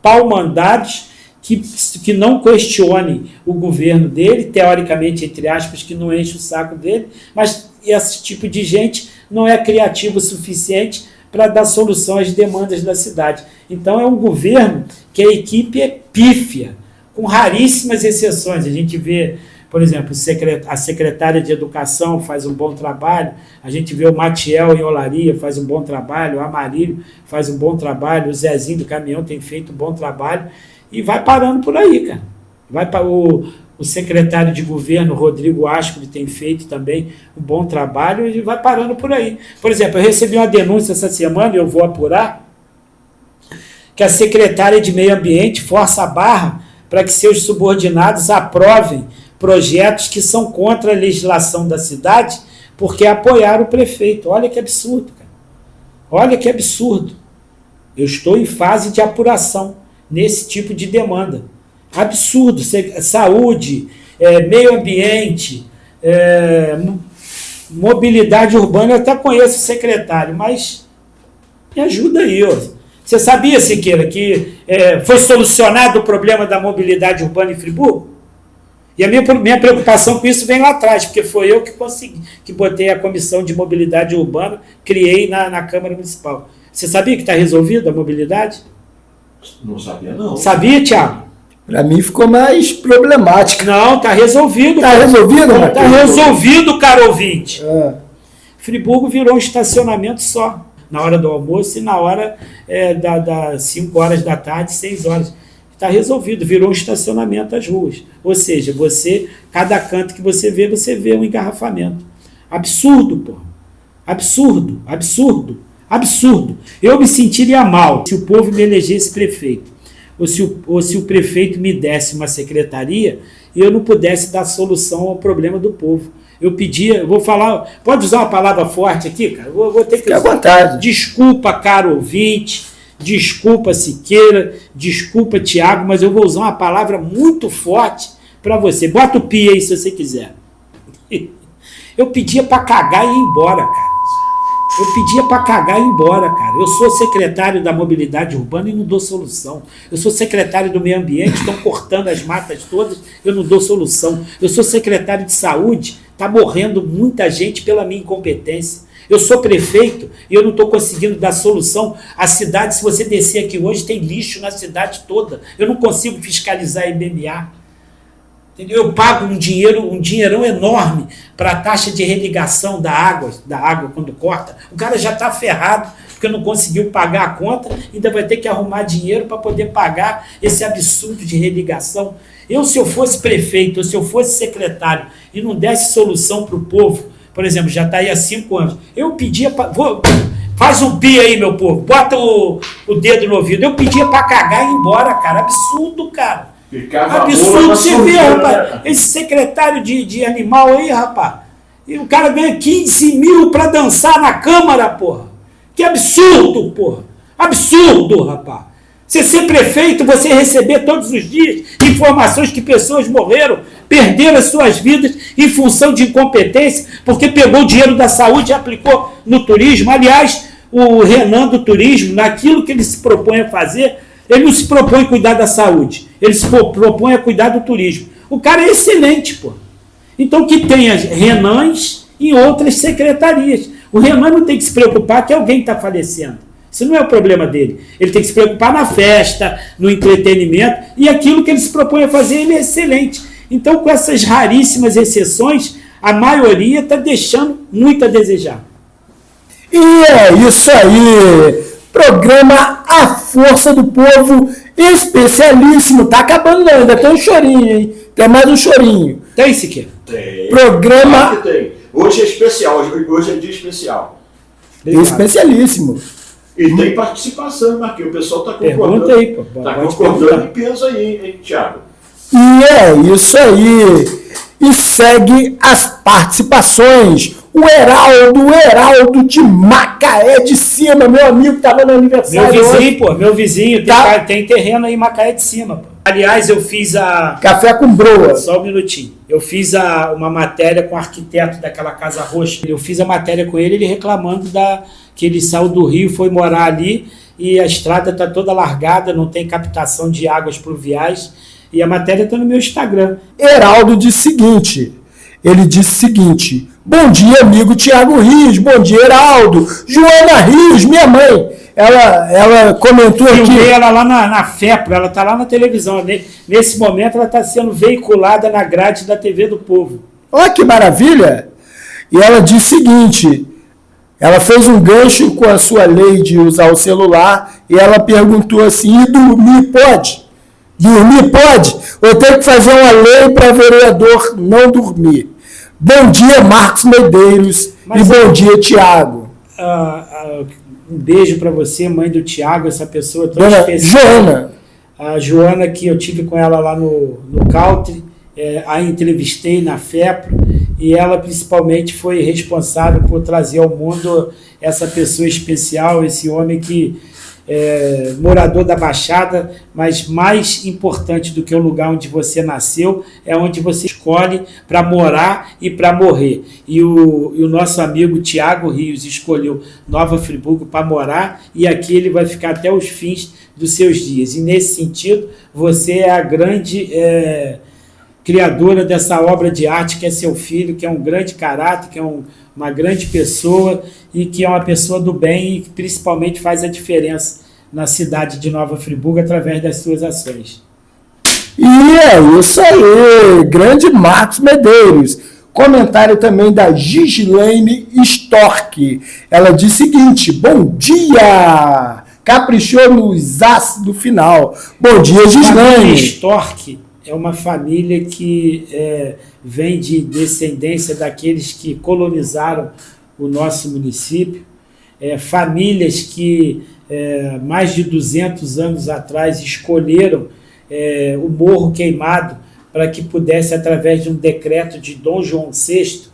pau-mandados que não questionem o governo dele, teoricamente, entre aspas, que não enche o saco dele, mas esse tipo de gente não é criativo o suficiente para dar solução às demandas da cidade. Então é um governo que a equipe é pífia, com raríssimas exceções. A gente vê, por exemplo, a secretária de Educação faz um bom trabalho, a gente vê o Matiel em Olaria faz um bom trabalho, o Amarílio faz um bom trabalho, o Zezinho do Caminhão tem feito um bom trabalho, e vai parando por aí, cara. Vai para o secretário de governo, Rodrigo Ascoli, tem feito também um bom trabalho e vai parando por aí. Por exemplo, eu recebi uma denúncia essa semana, e eu vou apurar, que a secretária de Meio Ambiente força a barra para que seus subordinados aprovem projetos que são contra a legislação da cidade, porque apoiaram o prefeito. Olha que absurdo, cara. Olha que absurdo. Eu estou em fase de apuração nesse tipo de demanda. Absurdo. Saúde, meio ambiente, mobilidade urbana, eu até conheço o secretário, mas me ajuda aí. Você sabia, Siqueira, que foi solucionado o problema da mobilidade urbana em Friburgo? E a minha preocupação com isso vem lá atrás, porque foi eu que consegui, que botei a comissão de mobilidade urbana, criei na Câmara Municipal. Você sabia que está resolvida a mobilidade? Não sabia, não. Sabia, Thiago? Para mim ficou mais problemático. Não, está resolvido. Está resolvido, Matheus? Está resolvido, caro ouvinte. Friburgo virou um estacionamento só, na hora do almoço e na hora das 5 horas da tarde, 6 horas. Está resolvido, virou um estacionamento as ruas. Ou seja, cada canto que você vê um engarrafamento. Absurdo, pô. Absurdo, absurdo, absurdo. Eu me sentiria mal se o povo me elegesse prefeito. Ou se o prefeito me desse uma secretaria e eu não pudesse dar solução ao problema do povo. Eu pedia, eu vou falar, pode usar uma palavra forte aqui, cara? Vou ter que usar. Fique à vontade. Desculpa, caro ouvinte, desculpa, Siqueira, desculpa, Tiago, mas eu vou usar uma palavra muito forte para você. Bota o pi aí se você quiser. Eu pedia para cagar e ir embora, cara. Eu pedia para cagar e ir embora, cara. Eu sou secretário da mobilidade urbana e não dou solução. Eu sou secretário do meio ambiente, estão cortando as matas todas, eu não dou solução. Eu sou secretário de saúde, está morrendo muita gente pela minha incompetência. Eu sou prefeito e eu não estou conseguindo dar solução. A cidade, se você descer aqui hoje, tem lixo na cidade toda. Eu não consigo fiscalizar a IBMA. Entendeu? Eu pago um dinheirão enorme para a taxa de religação da água quando corta. O cara já está ferrado porque não conseguiu pagar a conta, ainda vai ter que arrumar dinheiro para poder pagar esse absurdo de religação. Se eu fosse prefeito, ou se eu fosse secretário e não desse solução para o povo, por exemplo, já está aí há 5 anos, eu pedia para... Faz um pi aí, meu povo, bota o dedo no ouvido. Eu pedia para cagar e ir embora, cara. Absurdo, cara. Absurdo você vê, rapaz. Esse secretário de animal aí, rapaz. E o cara ganha 15 mil para dançar na Câmara, porra. Que absurdo, porra. Absurdo, rapaz. Você ser prefeito, você receber todos os dias informações que pessoas morreram, perderam as suas vidas em função de incompetência, porque pegou o dinheiro da saúde e aplicou no turismo. Aliás, o Renan do turismo, naquilo que ele se propõe a fazer, ele não se propõe a cuidar da saúde, ele se propõe a cuidar do turismo. O cara é excelente, pô. Então que tenha Renans em outras secretarias. O Renan não tem que se preocupar que alguém está falecendo. Isso não é o problema dele. Ele tem que se preocupar na festa, no entretenimento, e aquilo que ele se propõe a fazer, ele é excelente. Então, com essas raríssimas exceções, a maioria está deixando muito a desejar. E é isso aí. Programa A Força do Povo, especialíssimo. Tá acabando não, ainda tem um chorinho, hein? Tem mais um chorinho. Tem, Siqueira? Tem. Programa... Claro que tem. Hoje é especial, hoje é dia especial. Especialíssimo. E tem participação, Marquinhos. O pessoal está concordando. Pergunta aí, pô. Está concordando em peso aí, hein, Thiago? E é isso aí. E segue as participações. O Heraldo de Macaé de Cima, meu amigo, estava no aniversário. Meu vizinho, tem terreno aí em Macaé de Cima, pô. Aliás, eu fiz Café com broa. Só um minutinho. Eu fiz uma matéria com o arquiteto daquela Casa Roxa. Eu fiz a matéria com ele reclamando que ele saiu do Rio, foi morar ali e a estrada está toda largada, não tem captação de águas pluviais. E a matéria está no meu Instagram. Heraldo disse o seguinte, bom dia, amigo Tiago Rios, bom dia, Heraldo. Joana Rios, minha mãe, ela comentou aqui. Filmei ela lá na FEPRO, ela está lá na televisão. Nesse momento ela está sendo veiculada na grade da TV do Povo. Olha que maravilha! E ela disse o seguinte, ela fez um gancho com a sua lei de usar o celular e ela perguntou assim, e dormir pode? Dormir pode? Ou tem que fazer uma lei para vereador não dormir? Bom dia, Marcos Medeiros, e bom dia, Tiago. Um beijo para você, mãe do Tiago, essa pessoa tão Dona especial. Joana. A Joana, que eu tive com ela lá no Country, a entrevistei na FEPRO, e ela principalmente foi responsável por trazer ao mundo essa pessoa especial, esse homem que morador da Baixada, mas mais importante do que o lugar onde você nasceu, é onde você escolhe para morar e para morrer. E o nosso amigo Tiago Rios escolheu Nova Friburgo para morar, e aqui ele vai ficar até os fins dos seus dias. E nesse sentido, você é a grande criadora dessa obra de arte, que é seu filho, que é um grande caráter, que é uma grande pessoa e que é uma pessoa do bem e que principalmente faz a diferença na cidade de Nova Friburgo através das suas ações. E é isso aí, grande Marcos Medeiros. Comentário também da Gislaine Stork. Ela diz o seguinte, bom dia! Caprichou nos as do final. Bom dia, Gislaine. Stork é uma família que vem de descendência daqueles que colonizaram o nosso município, famílias que mais de 200 anos atrás escolheram o Morro Queimado para que pudesse, através de um decreto de Dom João VI,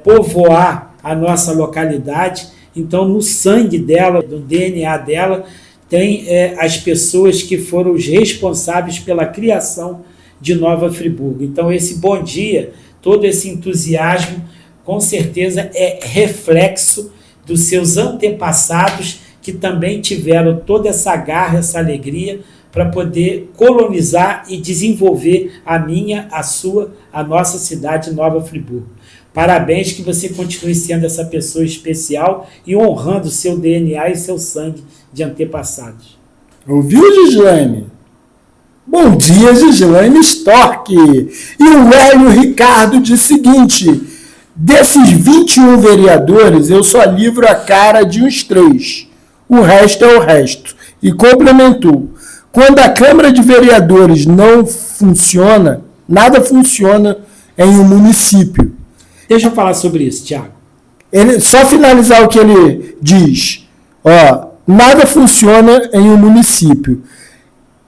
povoar a nossa localidade. Então, no sangue dela, no DNA dela, tem as pessoas que foram os responsáveis pela criação de Nova Friburgo. Então, esse bom dia, todo esse entusiasmo, com certeza é reflexo dos seus antepassados, que também tiveram toda essa garra, essa alegria, para poder colonizar e desenvolver a minha, a sua, a nossa cidade, Nova Friburgo. Parabéns, que você continue sendo essa pessoa especial e honrando o seu DNA e seu sangue de antepassados. Ouviu, Gislaine? Bom dia, Gislaine Stork. E o Hélio Ricardo diz o seguinte, desses 21 vereadores, eu só livro a cara de uns 3. O resto é o resto. E complementou, quando a Câmara de Vereadores não funciona, nada funciona em um município. Deixa eu falar sobre isso, Tiago. Só finalizar o que ele diz. Nada funciona em um município.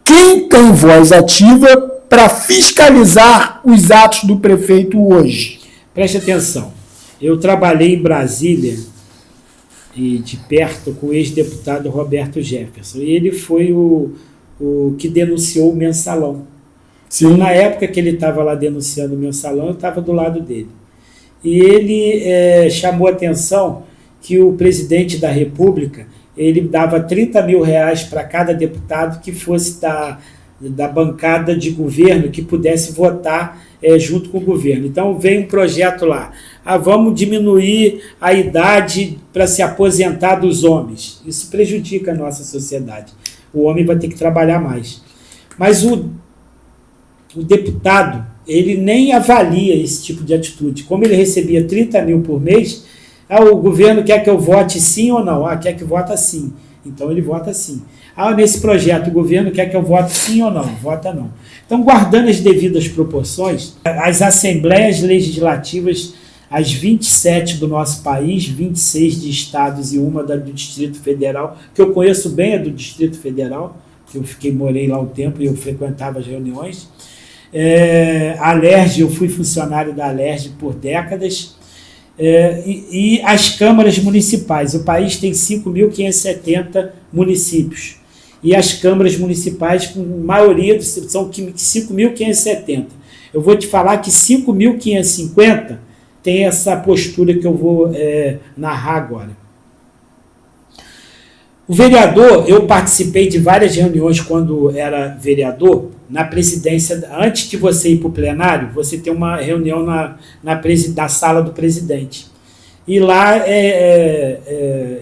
Quem tem voz ativa para fiscalizar os atos do prefeito hoje? Preste atenção. Eu trabalhei em Brasília e de perto com o ex-deputado Roberto Jefferson. E ele foi o que denunciou o Mensalão. Sim. Na época que ele estava lá denunciando o Mensalão, eu estava do lado dele. E ele chamou a atenção que o presidente da República, ele dava 30 mil reais para cada deputado que fosse da bancada de governo, que pudesse votar junto com o governo. Então veio um projeto lá, vamos diminuir a idade para se aposentar dos homens. Isso prejudica a nossa sociedade. O homem vai ter que trabalhar mais. Mas o deputado, ele nem avalia esse tipo de atitude. Como ele recebia 30 mil por mês, o governo quer que eu vote sim ou não? Quer que vota sim. Então ele vota sim. Nesse projeto o governo quer que eu vote sim ou não? Vota não. Então, guardando as devidas proporções, as assembleias legislativas, as 27 do nosso país, 26 de estados e uma do Distrito Federal, que eu conheço bem a do Distrito Federal, que eu morei lá um tempo e eu frequentava as reuniões. A Alerj, eu fui funcionário da Alerj por décadas, e as câmaras municipais. O país tem 5.570 municípios. e as câmaras municipais, com maioria, são 5.570. Eu vou te falar que 5.550 tem essa postura que eu vou narrar agora. O vereador, eu participei de várias reuniões quando era vereador, na presidência, antes de você ir para o plenário, você tem uma reunião na sala do presidente. E lá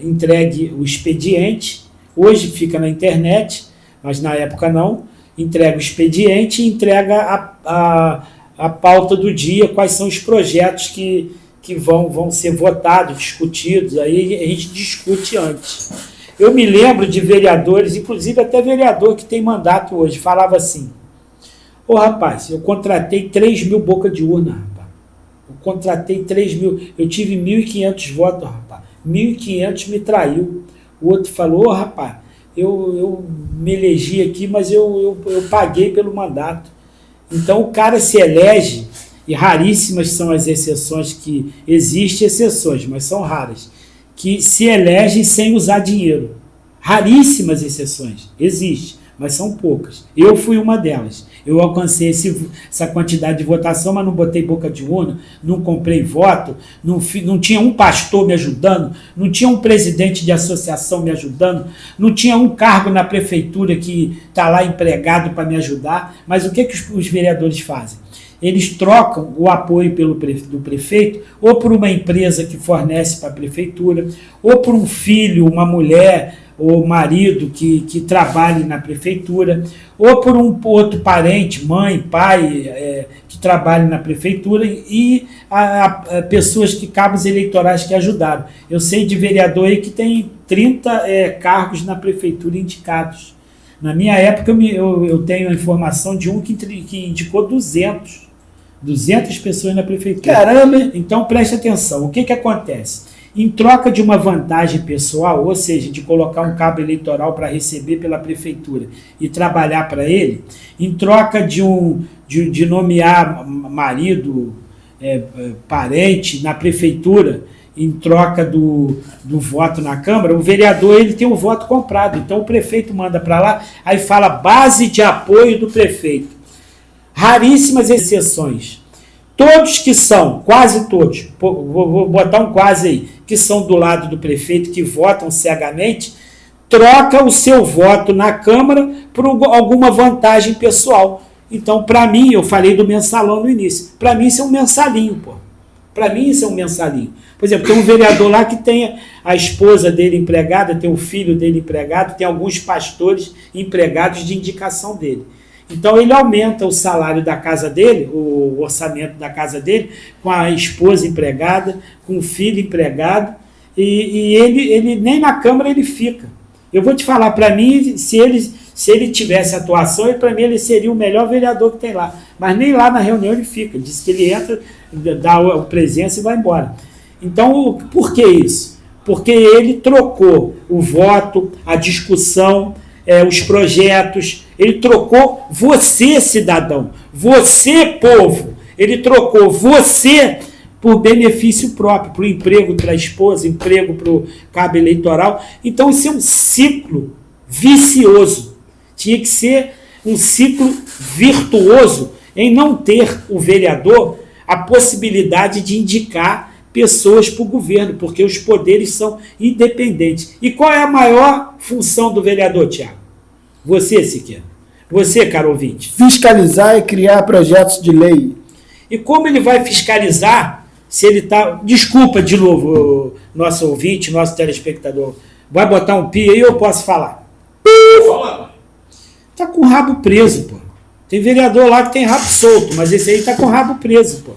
entregue o expediente, hoje fica na internet, mas na época não, entrega o expediente e entrega a pauta do dia, quais são os projetos que vão ser votados, discutidos, aí a gente discute antes. Eu me lembro de vereadores, inclusive até vereador que tem mandato hoje, falava assim: ô rapaz, eu contratei 3.000 boca de urna, rapaz. Eu contratei 3.000, eu tive 1.500 votos, rapaz. 1.500 me traiu. O outro falou: ô rapaz, eu me elegi aqui, mas eu paguei pelo mandato. Então o cara se elege, e raríssimas são as exceções que existem, exceções, mas são raras, que se elegem sem usar dinheiro. Raríssimas exceções, existe, mas são poucas. Eu fui uma delas. Eu alcancei essa quantidade de votação, mas não botei boca de urna, não comprei voto, não tinha um pastor me ajudando, não tinha um presidente de associação me ajudando, não tinha um cargo na prefeitura que está lá empregado para me ajudar. Mas o que os vereadores fazem? Eles trocam o apoio do prefeito, ou por uma empresa que fornece para a prefeitura, ou por um filho, uma mulher ou marido que trabalhe na prefeitura, ou por um outro parente, mãe, pai, que trabalhe na prefeitura, e a pessoas que cabos eleitorais que ajudaram. Eu sei de vereador aí que tem 30 cargos na prefeitura indicados. Na minha época, eu tenho a informação de um que indicou 200 pessoas na prefeitura. Caramba! Então, preste atenção. O que acontece? Em troca de uma vantagem pessoal, ou seja, de colocar um cabo eleitoral para receber pela prefeitura e trabalhar para ele, em troca de nomear marido, parente na prefeitura, em troca do voto na Câmara, o vereador ele tem o voto comprado. Então o prefeito manda para lá, aí fala base de apoio do prefeito. Raríssimas exceções. Todos que são, quase todos, vou botar um quase aí, que são do lado do prefeito, que votam cegamente, troca o seu voto na Câmara por alguma vantagem pessoal. Então, para mim, eu falei do mensalão no início, para mim isso é um mensalinho, pô. Para mim isso é um mensalinho. Por exemplo, tem um vereador lá que tem a esposa dele empregada, tem o filho dele empregado, tem alguns pastores empregados de indicação dele. Então ele aumenta o salário da casa dele, o orçamento da casa dele, com a esposa empregada, com o filho empregado, e ele nem na Câmara ele fica. Eu vou te falar, para mim, se ele tivesse atuação, para mim ele seria o melhor vereador que tem lá. Mas nem lá na reunião ele fica. Diz que ele entra, dá a presença e vai embora. Então, por que isso? Porque ele trocou o voto, a discussão, os projetos, ele trocou você, cidadão, você, povo, ele trocou você por benefício próprio, para o emprego para a esposa, emprego para o cabo eleitoral. Então isso é um ciclo vicioso. Tinha que ser um ciclo virtuoso em não ter o vereador a possibilidade de indicar pessoas para o governo, porque os poderes são independentes. E qual é a maior função do vereador, Tiago? Você, Siqueira. Você, caro ouvinte. Fiscalizar e criar projetos de lei. E como ele vai fiscalizar se ele está... Desculpa de novo, nosso ouvinte, nosso telespectador. Vai botar um pi aí ou eu posso falar? Fala. Está com o rabo preso, pô. Tem vereador lá que tem rabo solto, mas esse aí está com o rabo preso, pô.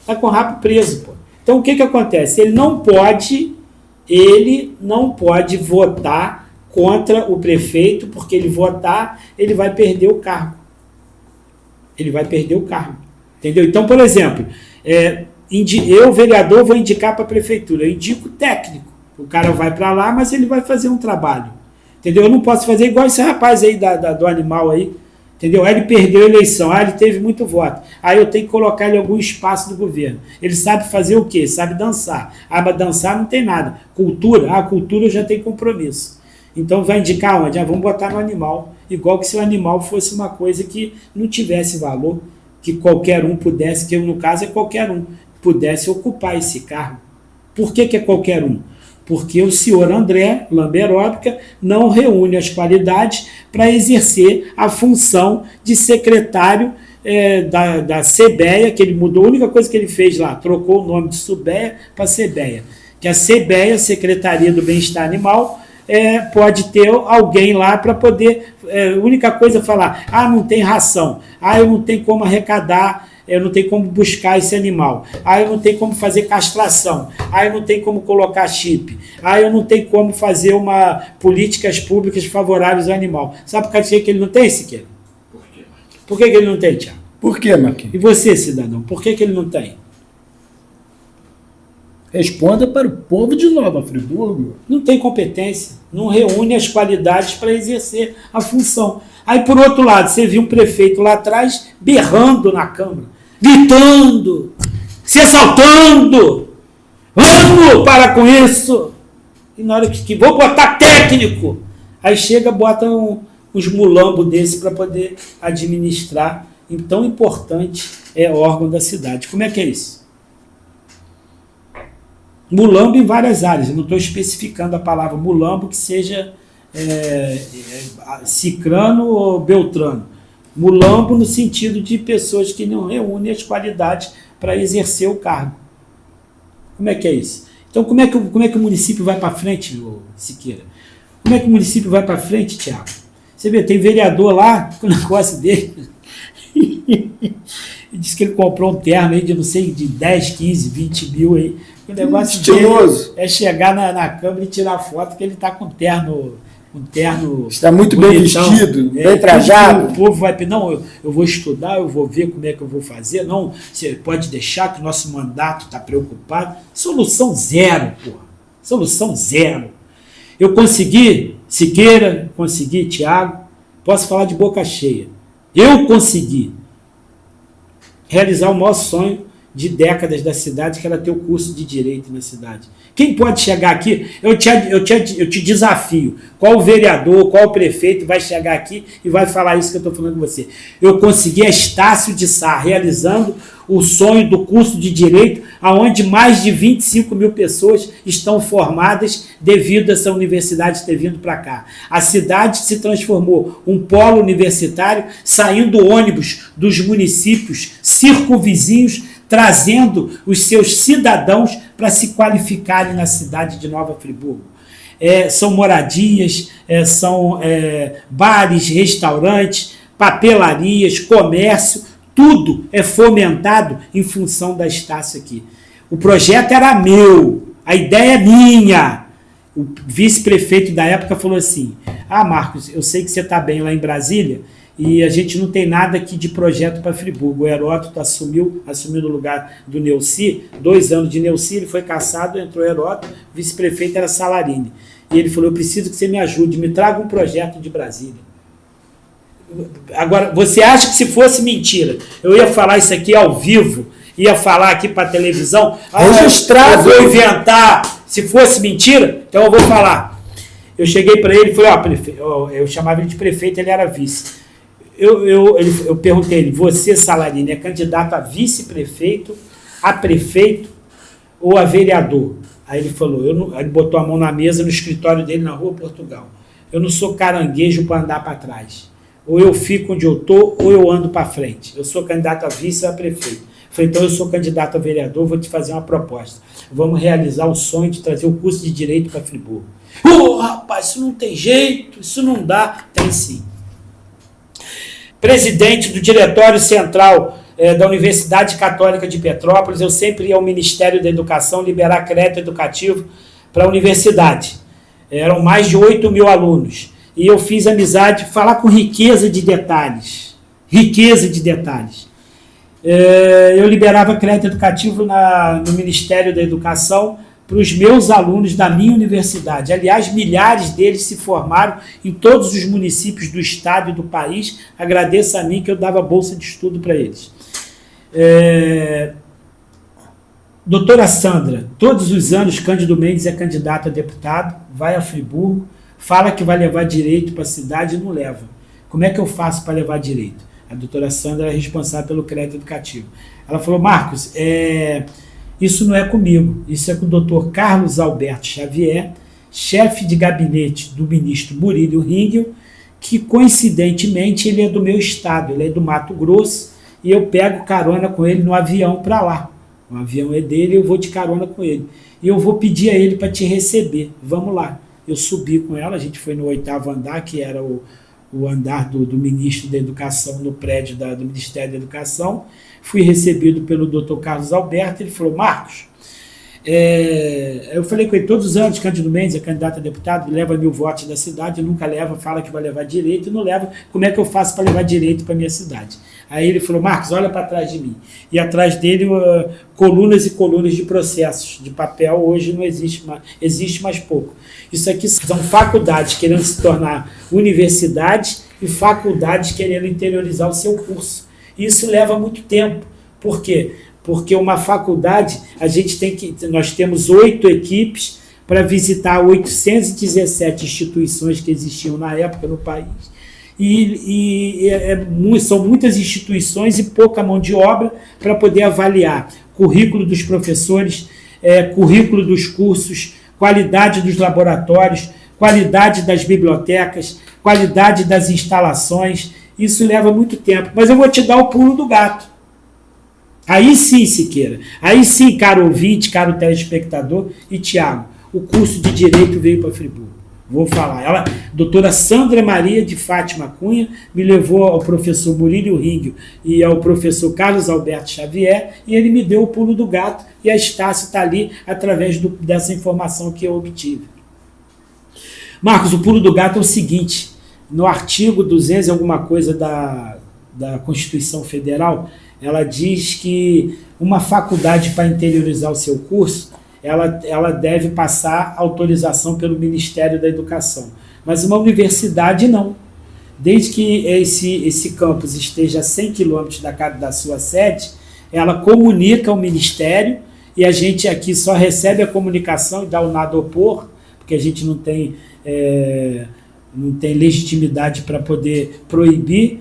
Está com o rabo preso, pô. Então, o que acontece? Ele não pode votar contra o prefeito, porque ele votar, ele vai perder o cargo. Ele vai perder o cargo. Entendeu? Então, por exemplo, eu, vereador, vou indicar para a prefeitura. Eu indico técnico. O cara vai para lá, mas ele vai fazer um trabalho. Entendeu? Eu não posso fazer igual esse rapaz aí do animal aí. Entendeu? Aí ele perdeu a eleição, ele teve muito voto. Aí eu tenho que colocar ele em algum espaço do governo. Ele sabe fazer o quê? Sabe dançar. Mas dançar não tem nada. Cultura? Cultura eu já tenho compromisso. Então vai indicar onde? Vamos botar no animal. Igual que se o animal fosse uma coisa que não tivesse valor, que qualquer um pudesse, que no caso é qualquer um, pudesse ocupar esse cargo. Por que é qualquer um? Porque o senhor André Lamberóbica não reúne as qualidades para exercer a função de secretário da CBEA, que ele mudou, a única coisa que ele fez lá, trocou o nome de SUBEA para CBEA, que a CBEA, Secretaria do Bem-Estar Animal, pode ter alguém lá para poder, a única coisa é falar, não tem ração, eu não tenho como arrecadar, eu não tenho como buscar esse animal, eu não tenho como fazer castração, eu não tenho como colocar chip, eu não tenho como fazer políticas públicas favoráveis ao animal. Sabe por que ele não tem, Siqueira? Por quê? Por que ele não tem, Tiago? Por quê, Marquinhos? E você, cidadão, por que ele não tem? Responda para o povo de Nova Friburgo. Não tem competência, não reúne as qualidades para exercer a função. Aí, por outro lado, você viu um prefeito lá atrás berrando na Câmara, gritando, se exaltando, vamos parar com isso. E na hora que vou botar técnico, aí chega, bota uns mulambos desse para poder administrar em tão importante órgão da cidade. Como é que é isso? Mulambo em várias áreas, eu não estou especificando a palavra mulambo que seja cicrano ou beltrano. Mulambo no sentido de pessoas que não reúnem as qualidades para exercer o cargo. Como é que é isso? Então, como é que o município vai para frente, Siqueira? Como é que o município vai para frente, Tiago? Você vê, tem vereador lá, com o negócio dele, ele disse que ele comprou um terno aí de, não sei, de 10, 15, 20 mil aí. O negócio estiloso dele é chegar na Câmara e tirar foto que ele está com terno. Está muito bonitão, bem vestido, bem trajado. O povo vai pedir, não, eu vou estudar, eu vou ver como é que eu vou fazer. Não, você pode deixar que o nosso mandato está preocupado. Solução zero, porra. Solução zero. Eu consegui, Siqueira, consegui, Tiago, posso falar de boca cheia. Eu consegui realizar o maior sonho de décadas da cidade, que era ter o curso de Direito na cidade. Quem pode chegar aqui, eu te desafio, qual vereador, qual prefeito vai chegar aqui e vai falar isso que eu estou falando com você. Eu consegui a Estácio de Sá, realizando o sonho do curso de Direito, onde mais de 25 mil pessoas estão formadas devido a essa universidade ter vindo para cá. A cidade se transformou um polo universitário, saindo ônibus dos municípios circunvizinhos, trazendo os seus cidadãos para se qualificarem na cidade de Nova Friburgo. São moradias, são bares, restaurantes, papelarias, comércio, tudo é fomentado em função da Estácio aqui. O projeto era meu, a ideia é minha. O vice-prefeito da época falou assim, Marcos, eu sei que você está bem lá em Brasília, e a gente não tem nada aqui de projeto para Friburgo. O Heródoto assumiu no lugar do Neuci, 2 anos de Neuci, ele foi cassado, entrou o Heródoto, o vice-prefeito era Salarini. E ele falou, eu preciso que você me ajude, me traga um projeto de Brasília. Agora, você acha que se fosse mentira, eu ia falar isso aqui ao vivo, ia falar aqui para a televisão, registrado, eu vou inventar, se fosse mentira, então eu vou falar. Eu cheguei para ele e falei, eu chamava ele de prefeito, ele era vice. Eu perguntei a ele, você, Salarini, é candidato a vice-prefeito, a prefeito ou a vereador? Aí ele falou, ele botou a mão na mesa no escritório dele na Rua Portugal. Eu não sou caranguejo para andar para trás. Ou eu fico onde eu estou, ou eu ando para frente. Eu sou candidato a vice ou a prefeito. Eu falei, então eu sou candidato a vereador, vou te fazer uma proposta. Vamos realizar o sonho de trazer o curso de Direito para Friburgo. Rapaz, isso não tem jeito, isso não dá. Tem sim. Presidente do Diretório Central da Universidade Católica de Petrópolis, eu sempre ia ao Ministério da Educação liberar crédito educativo para a universidade. Eram mais de 8 mil alunos. E eu fiz amizade, falar com riqueza de detalhes. Riqueza de detalhes. Eu liberava crédito educativo no Ministério da Educação para os meus alunos da minha universidade. Aliás, milhares deles se formaram em todos os municípios do estado e do país. Agradeço a mim que eu dava bolsa de estudo para eles. Doutora Sandra, todos os anos Cândido Mendes é candidato a deputado, vai a Friburgo, fala que vai levar direito para a cidade e não leva. Como é que eu faço para levar direito? A doutora Sandra é responsável pelo crédito educativo. Ela falou, Marcos, isso não é comigo, isso é com o doutor Carlos Alberto Xavier, chefe de gabinete do ministro Murilo Ringel, que coincidentemente ele é do meu estado, ele é do Mato Grosso, e eu pego carona com ele no avião para lá. O avião é dele e eu vou de carona com ele. E eu vou pedir a ele para te receber. Vamos lá. Eu subi com ela, a gente foi no 8º andar, que era o andar do ministro da Educação, no prédio do Ministério da Educação. Fui recebido pelo doutor Carlos Alberto, ele falou, Marcos, eu falei com ele, todos os anos, Cândido Mendes é candidato a deputado, leva 1000 votos da cidade, nunca leva, fala que vai levar direito, e não leva, como é que eu faço para levar direito para a minha cidade? Aí ele falou, Marcos, olha para trás de mim. E atrás dele, colunas e colunas de processos de papel, hoje não existe mais, existe mais pouco. Isso aqui são faculdades querendo se tornar universidades e faculdades querendo interiorizar o seu curso. Isso leva muito tempo. Por quê? Porque uma faculdade, nós temos 8 equipes para visitar 817 instituições que existiam na época no país. São muitas instituições e pouca mão de obra para poder avaliar currículo dos professores, currículo dos cursos, qualidade dos laboratórios, qualidade das bibliotecas, qualidade das instalações. Isso leva muito tempo. Mas eu vou te dar o pulo do gato. Aí sim, Siqueira. Aí sim, caro ouvinte, caro telespectador e Tiago, o curso de Direito veio para Friburgo. Vou falar. Ela, doutora Sandra Maria de Fátima Cunha, me levou ao professor Murilo Ringel e ao professor Carlos Alberto Xavier, e ele me deu o pulo do gato, e a Estácio está ali através dessa informação que eu obtive. Marcos, o pulo do gato é o seguinte, no artigo 200 e alguma coisa da Constituição Federal, ela diz que uma faculdade, para interiorizar o seu curso, ela deve passar autorização pelo Ministério da Educação. Mas uma universidade não. Desde que esse campus esteja a 100 quilômetros da sua sede, ela comunica ao Ministério, e a gente aqui só recebe a comunicação e dá o nada opor, porque a gente não tem legitimidade para poder proibir,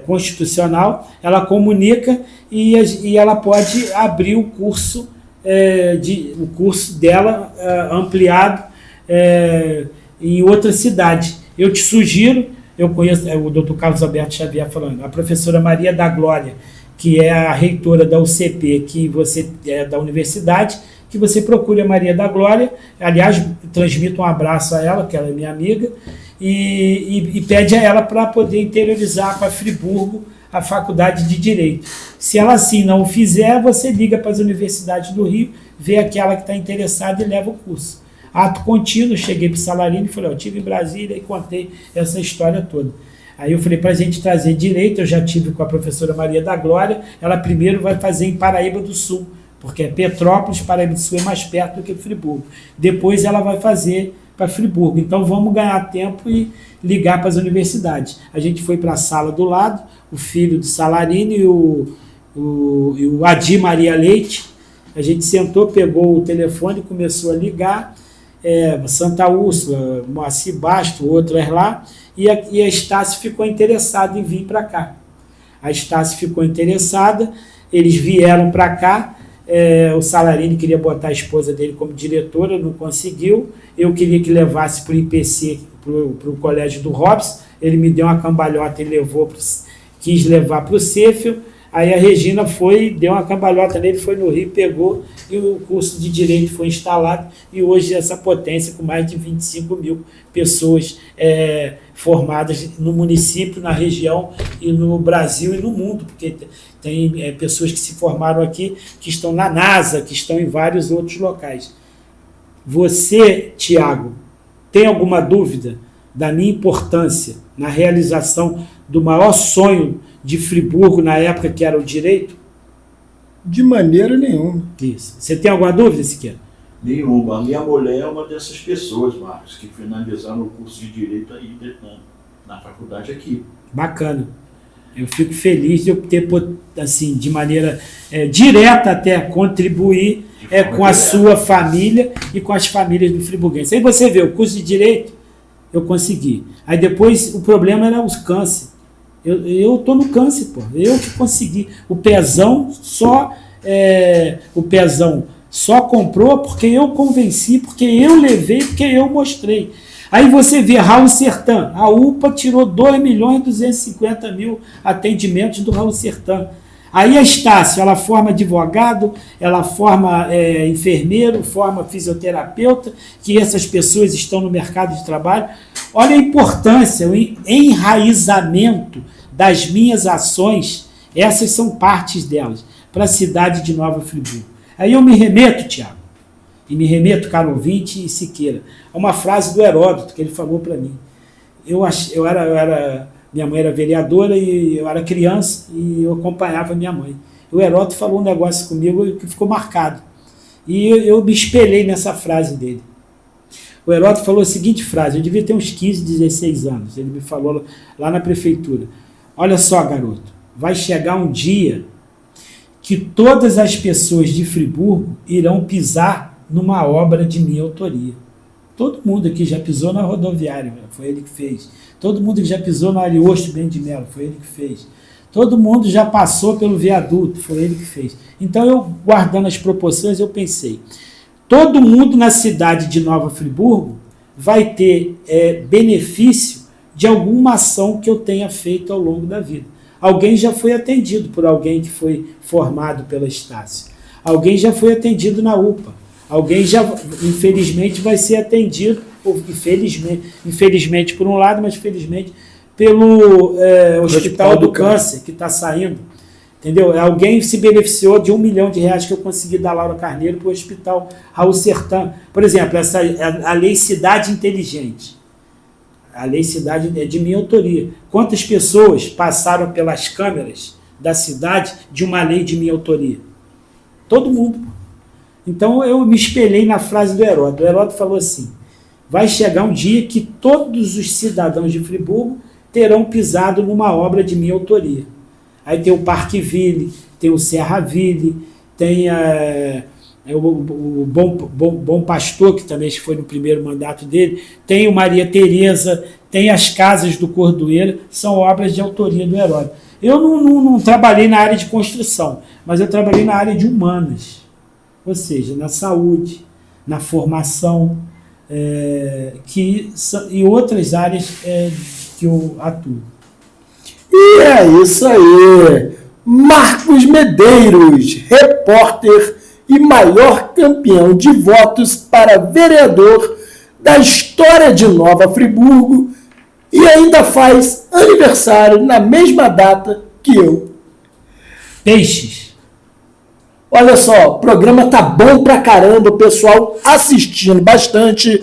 constitucional. Ela comunica e ela pode abrir o curso, o curso dela ampliado em outra cidade. Eu te sugiro, eu conheço o doutor Carlos Alberto Xavier falando, a professora Maria da Glória, que é a reitora da UCP, que você é da universidade, que você procure a Maria da Glória, aliás, transmito um abraço a ela, que ela é minha amiga, e pede a ela para poder interiorizar para Friburgo a faculdade de Direito. Se ela assim não o fizer, você liga para as universidades do Rio, vê aquela que está interessada e leva o curso. Ato contínuo, cheguei para o Salarino e falei, eu estive em Brasília e contei essa história toda. Aí eu falei, para a gente trazer Direito, eu já tive com a professora Maria da Glória, ela primeiro vai fazer em Paraíba do Sul, porque Petrópolis, Paraíba do Sul é mais perto do que Friburgo. Depois ela vai fazer para Friburgo. Então vamos ganhar tempo e ligar para as universidades. A gente foi para a sala do lado, o filho do Salarino e o Adi Maria Leite. A gente sentou, pegou o telefone e começou a ligar. Santa Úrsula, Moacir Basto, outras lá, e a Estácio ficou interessada em vir para cá. A Estácio ficou interessada, eles vieram para cá. O Salarino queria botar a esposa dele como diretora, não conseguiu. Eu queria que levasse para o IPC, para o colégio do Robson. Ele me deu uma cambalhota e quis levar para o Cefel. Aí a Regina foi, deu uma cambalhota nele, foi no Rio, pegou, e o curso de Direito foi instalado, e hoje essa potência com mais de 25 mil pessoas formadas no município, na região, e no Brasil e no mundo, porque tem pessoas que se formaram aqui, que estão na NASA, que estão em vários outros locais. Você, Tiago, tem alguma dúvida da minha importância na realização do maior sonho de Friburgo na época, que era o Direito? De maneira nenhuma. Isso. Você tem alguma dúvida, Siqueira? Nenhuma. A minha mulher é uma dessas pessoas, Marcos, que finalizaram o curso de Direito aí na faculdade aqui. Bacana. Eu fico feliz de eu ter, assim, de maneira direta até, contribuir com a sua família e com as famílias do friburguense. Aí você vê, o curso de Direito eu consegui. Aí depois o problema era os câncer. Eu tô no câncer, pô. Eu que consegui. O Pezão só comprou porque eu convenci, porque eu levei, porque eu mostrei. Aí você vê Raul Sertã, a UPA tirou 2.250.000 atendimentos do Raul Sertã. Aí a Estácio, ela forma advogado, ela forma enfermeiro, forma fisioterapeuta, que essas pessoas estão no mercado de trabalho. Olha a importância, o enraizamento das minhas ações, essas são partes delas, para a cidade de Nova Friburgo. Aí eu me remeto, Tiago, e me remeto, caro ouvinte e Siqueira, a uma frase do Heródoto que ele falou para mim. Minha mãe era vereadora e eu era criança e eu acompanhava minha mãe. O Heródoto falou um negócio comigo que ficou marcado. E eu me espelhei nessa frase dele. O Heródoto falou a seguinte frase, eu devia ter uns 15, 16 anos. Ele me falou lá na prefeitura. Olha só, garoto, vai chegar um dia que todas as pessoas de Friburgo irão pisar numa obra de minha autoria. Todo mundo aqui já pisou na rodoviária, foi ele que fez. Todo mundo que já pisou na Ariosto Bem de Melo, foi ele que fez. Todo mundo já passou pelo viaduto, foi ele que fez. Então, eu, guardando as proporções, eu pensei, todo mundo na cidade de Nova Friburgo vai ter benefício de alguma ação que eu tenha feito ao longo da vida. Alguém já foi atendido por alguém que foi formado pela Estácio. Alguém já foi atendido na UPA. Alguém já, infelizmente, vai ser atendido, infelizmente por um lado, mas felizmente pelo Hospital do Câncer, que está saindo. Entendeu? Alguém se beneficiou de R$1 milhão que eu consegui da Laura Carneiro para o Hospital Raul Sertã. Por exemplo, a Lei Cidade Inteligente. A Lei Cidade é de minha autoria. Quantas pessoas passaram pelas câmeras da cidade de uma lei de minha autoria? Todo mundo. Então eu me espelhei na frase do Heródoto. O Heródoto falou assim, vai chegar um dia que todos os cidadãos de Friburgo terão pisado numa obra de minha autoria. Aí tem o Parque Ville, tem o Serra Ville, tem o Bom Pastor, que também foi no primeiro mandato dele, tem o Maria Tereza, tem as Casas do Cordoeiro, são obras de autoria do Heródoto. Eu não trabalhei na área de construção, mas eu trabalhei na área de humanas, ou seja, na saúde, na formação, e outras áreas que eu atuo. E é isso aí. Marcos Medeiros, repórter e maior campeão de votos para vereador da história de Nova Friburgo e ainda faz aniversário na mesma data que eu. Peixes. Olha só, o programa tá bom pra caramba, o pessoal assistindo bastante,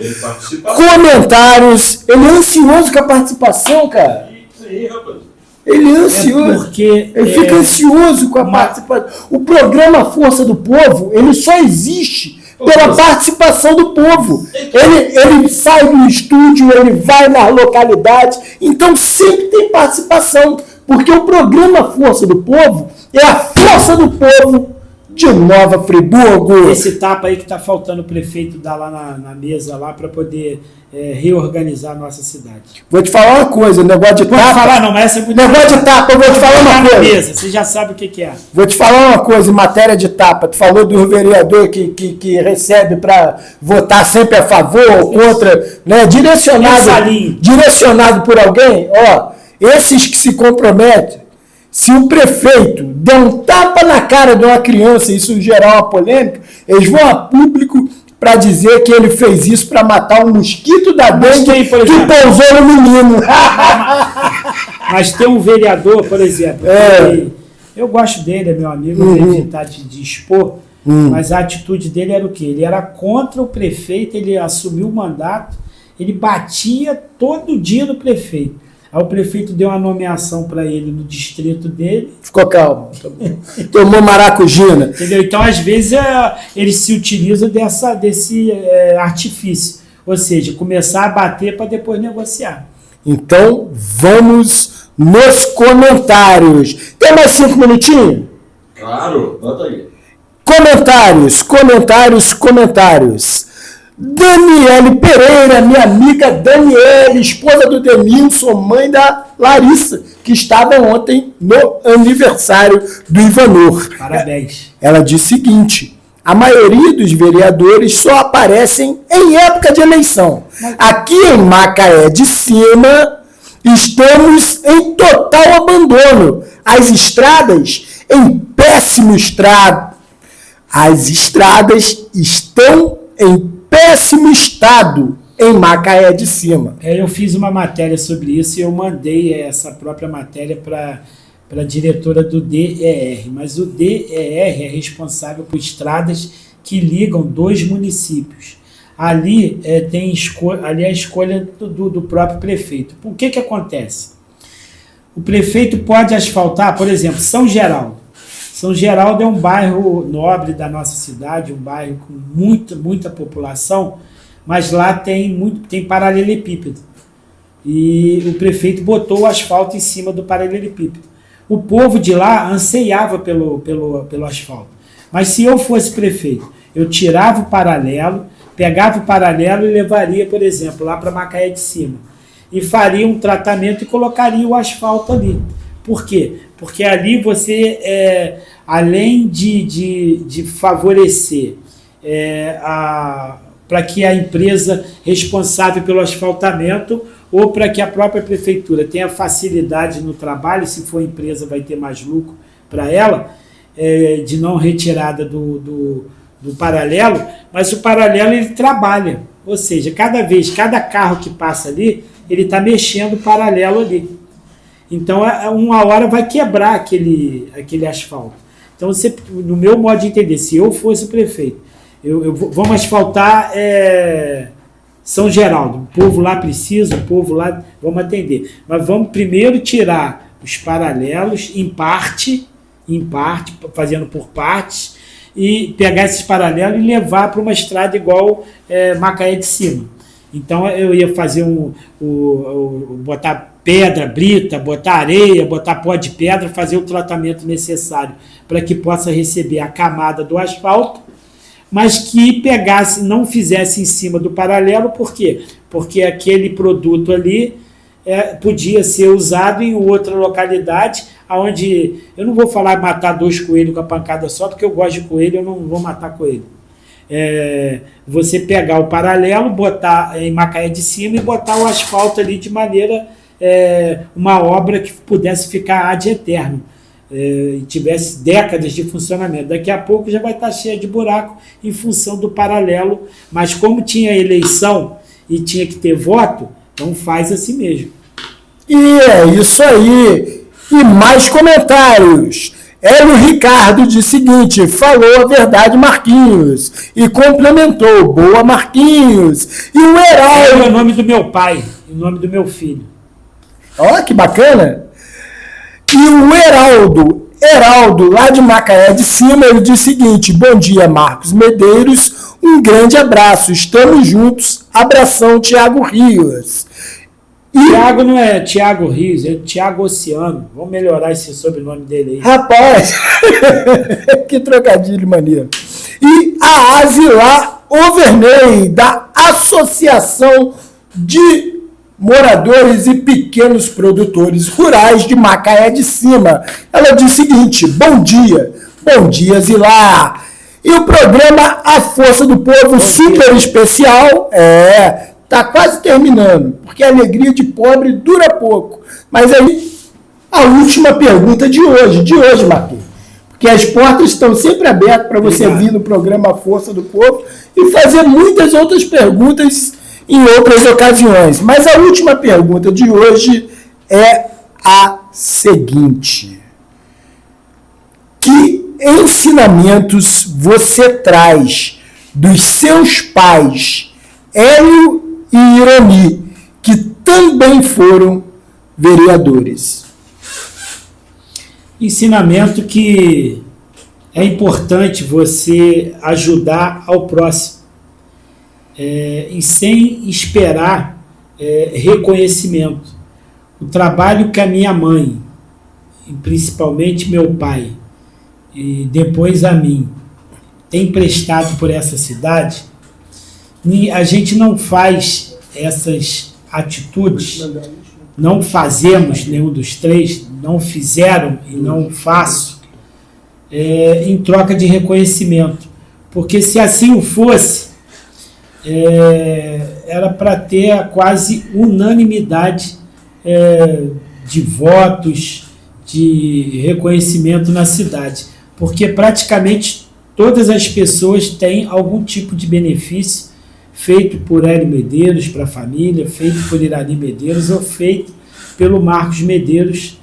comentários. Ele é ansioso com a participação, cara. Isso aí, rapaz. Ele é ansioso, porque ele fica ansioso com a participação. O programa Força do Povo, ele só existe pela participação do povo. Ele sai do estúdio, ele vai nas localidades, então sempre tem participação, porque o programa Força do Povo é a força do povo de Nova Friburgo. Esse tapa aí que está faltando o prefeito dar lá na mesa lá para poder reorganizar a nossa cidade. Vou te falar uma coisa, o negócio de tapa... falar não, mas essa é muito... Negócio de tapa, eu vou te falar uma coisa. Mesa, você já sabe o que é. Vou te falar uma coisa, em matéria de tapa. Tu falou do vereador que recebe para votar sempre a favor ou contra, né? Direcionado por alguém. Ó, esses que se comprometem, se o prefeito der um tapa na cara de uma criança e isso gerar uma polêmica, eles vão a público para dizer que ele fez isso para matar um mosquito da dengue que pousou no menino. Mas tem um vereador, por exemplo, eu gosto dele, é meu amigo, ele está de expor, mas a atitude dele era o quê? Ele era contra o prefeito, ele assumiu o mandato, ele batia todo dia no prefeito. Aí o prefeito deu uma nomeação para ele no distrito dele. Ficou calmo. Tomou maracujina. Entendeu? Então, às vezes, eles se utilizam desse artifício. Ou seja, começar a bater para depois negociar. Então, vamos nos comentários. Tem mais 5 minutinhos? Claro, bota aí. Comentários. Daniele Pereira, minha amiga Daniele, esposa do Denilson, mãe da Larissa, que estava ontem no aniversário do Ivanor. Parabéns. Ela diz o seguinte: a maioria dos vereadores só aparecem em época de eleição. Aqui em Macaé de Cima, estamos em total abandono. As estradas em péssimo estado. As estradas estão em péssimo estado em Macaé de Cima. Eu fiz uma matéria sobre isso e eu mandei essa própria matéria para a diretora do DER, mas o DER é responsável por estradas que ligam 2 municípios. Ali ali é a escolha do próprio prefeito. O que acontece? O prefeito pode asfaltar, por exemplo, São Geraldo. São Geraldo é um bairro nobre da nossa cidade, um bairro com muita população, mas lá tem paralelepípedo. E o prefeito botou o asfalto em cima do paralelepípedo. O povo de lá anseiava pelo asfalto. Mas se eu fosse prefeito, eu tirava o paralelo, pegava o paralelo e levaria, por exemplo, lá para Macaé de Cima. E faria um tratamento e colocaria o asfalto ali. Por quê? Porque ali você, além de favorecer para que a empresa responsável pelo asfaltamento ou para que a própria prefeitura tenha facilidade no trabalho, se for empresa vai ter mais lucro para ela, de não retirada do paralelo, mas o paralelo ele trabalha, ou seja, cada carro que passa ali, ele está mexendo o paralelo ali. Então, uma hora vai quebrar aquele asfalto. Então, no meu modo de entender, se eu fosse o prefeito, vamos asfaltar São Geraldo. O povo lá precisa, o povo lá, vamos atender. Mas vamos primeiro tirar os paralelos em parte, fazendo por partes, e pegar esses paralelos e levar para uma estrada igual Macaé de Cima. Então, eu ia fazer botar pedra, brita, botar areia, botar pó de pedra, fazer o tratamento necessário para que possa receber a camada do asfalto, mas que não fizesse em cima do paralelo. Por quê? Porque aquele produto ali podia ser usado em outra localidade, onde eu não vou falar matar 2 coelhos com a pancada só, porque eu gosto de coelho, eu não vou matar coelho. Você pegar o paralelo, botar em Macaé de Cima e botar o asfalto ali de maneira, uma obra que pudesse ficar ad eterno, e tivesse décadas de funcionamento. Daqui a pouco já vai estar cheia de buraco em função do paralelo, mas como tinha eleição e tinha que ter voto, então faz assim mesmo. E é isso aí. E mais comentários. Hélio Ricardo disse o seguinte: falou a verdade, Marquinhos, e complementou: boa, Marquinhos. E o Heraldo... É o nome do meu pai, o nome do meu filho. Olha que bacana. E o Heraldo, lá de Macaé de Cima, ele disse o seguinte: bom dia, Marcos Medeiros, um grande abraço, estamos juntos, abração, Tiago Rios. Tiago não é Tiago Rios, é Tiago Oceano. Vamos melhorar esse sobrenome dele aí. Rapaz, que trocadilho maneiro. E a Asila Overney, da Associação de Moradores e Pequenos Produtores Rurais de Macaé de Cima. Ela diz o seguinte: bom dia, Asila. E o programa A Força do Povo super especial, está quase terminando, porque a alegria de pobre dura pouco. Mas aí, a última pergunta de hoje, Marquinhos, porque as portas estão sempre abertas para você vir no programa A Força do Povo e fazer muitas outras perguntas em outras ocasiões. Mas a última pergunta de hoje é a seguinte: que ensinamentos você traz dos seus pais, Hélio e Irani, que também foram vereadores? Ensinamento que é importante você ajudar ao próximo, e sem esperar reconhecimento. O trabalho que a minha mãe, e principalmente meu pai, e depois a mim, tem prestado por essa cidade, A gente não faz essas atitudes, não fazemos nenhum dos três, não fizeram e não faço, em troca de reconhecimento. Porque se assim o fosse, era para ter a quase unanimidade de votos, de reconhecimento na cidade. Porque praticamente todas as pessoas têm algum tipo de benefício feito por Hélio Medeiros para a família, feito por Irani Medeiros ou feito pelo Marcos Medeiros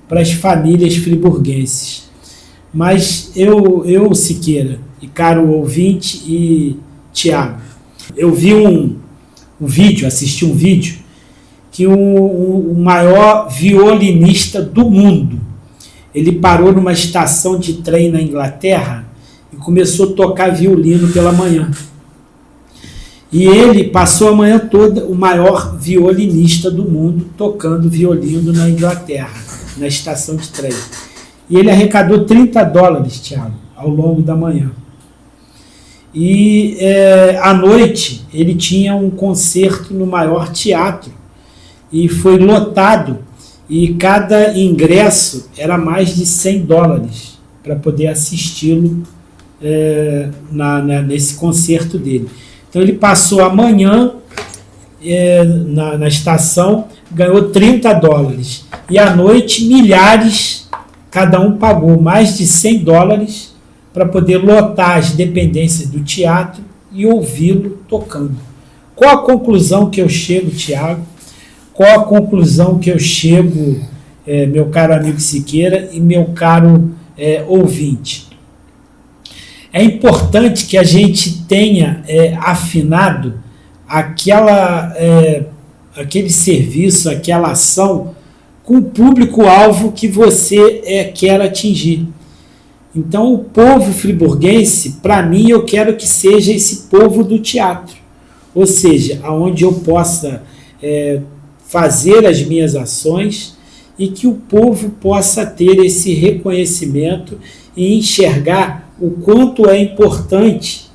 para as famílias friburguenses. Mas eu, Siqueira, e caro ouvinte e Tiago, eu vi assisti um vídeo que o maior violinista do mundo, ele parou numa estação de trem na Inglaterra e começou a tocar violino pela manhã. E ele passou a manhã toda, o maior violinista do mundo, tocando violino na Inglaterra, na estação de trem. E ele arrecadou $30, Thiago, ao longo da manhã. E à noite ele tinha um concerto no maior teatro e foi lotado, e cada ingresso era mais de $100 para poder assisti-lo nesse concerto dele. Então ele passou a manhã na estação, ganhou $30, e à noite milhares, cada um pagou mais de $100 para poder lotar as dependências do teatro e ouvi-lo tocando. Qual a conclusão que eu chego, Tiago? Qual a conclusão que eu chego, meu caro amigo Siqueira e meu caro ouvinte? É importante que a gente tenha afinado aquele serviço, aquela ação com o público-alvo que você quer atingir. Então, o povo friburguense, para mim, eu quero que seja esse povo do teatro. Ou seja, onde eu possa fazer as minhas ações e que o povo possa ter esse reconhecimento e enxergar o quanto é importante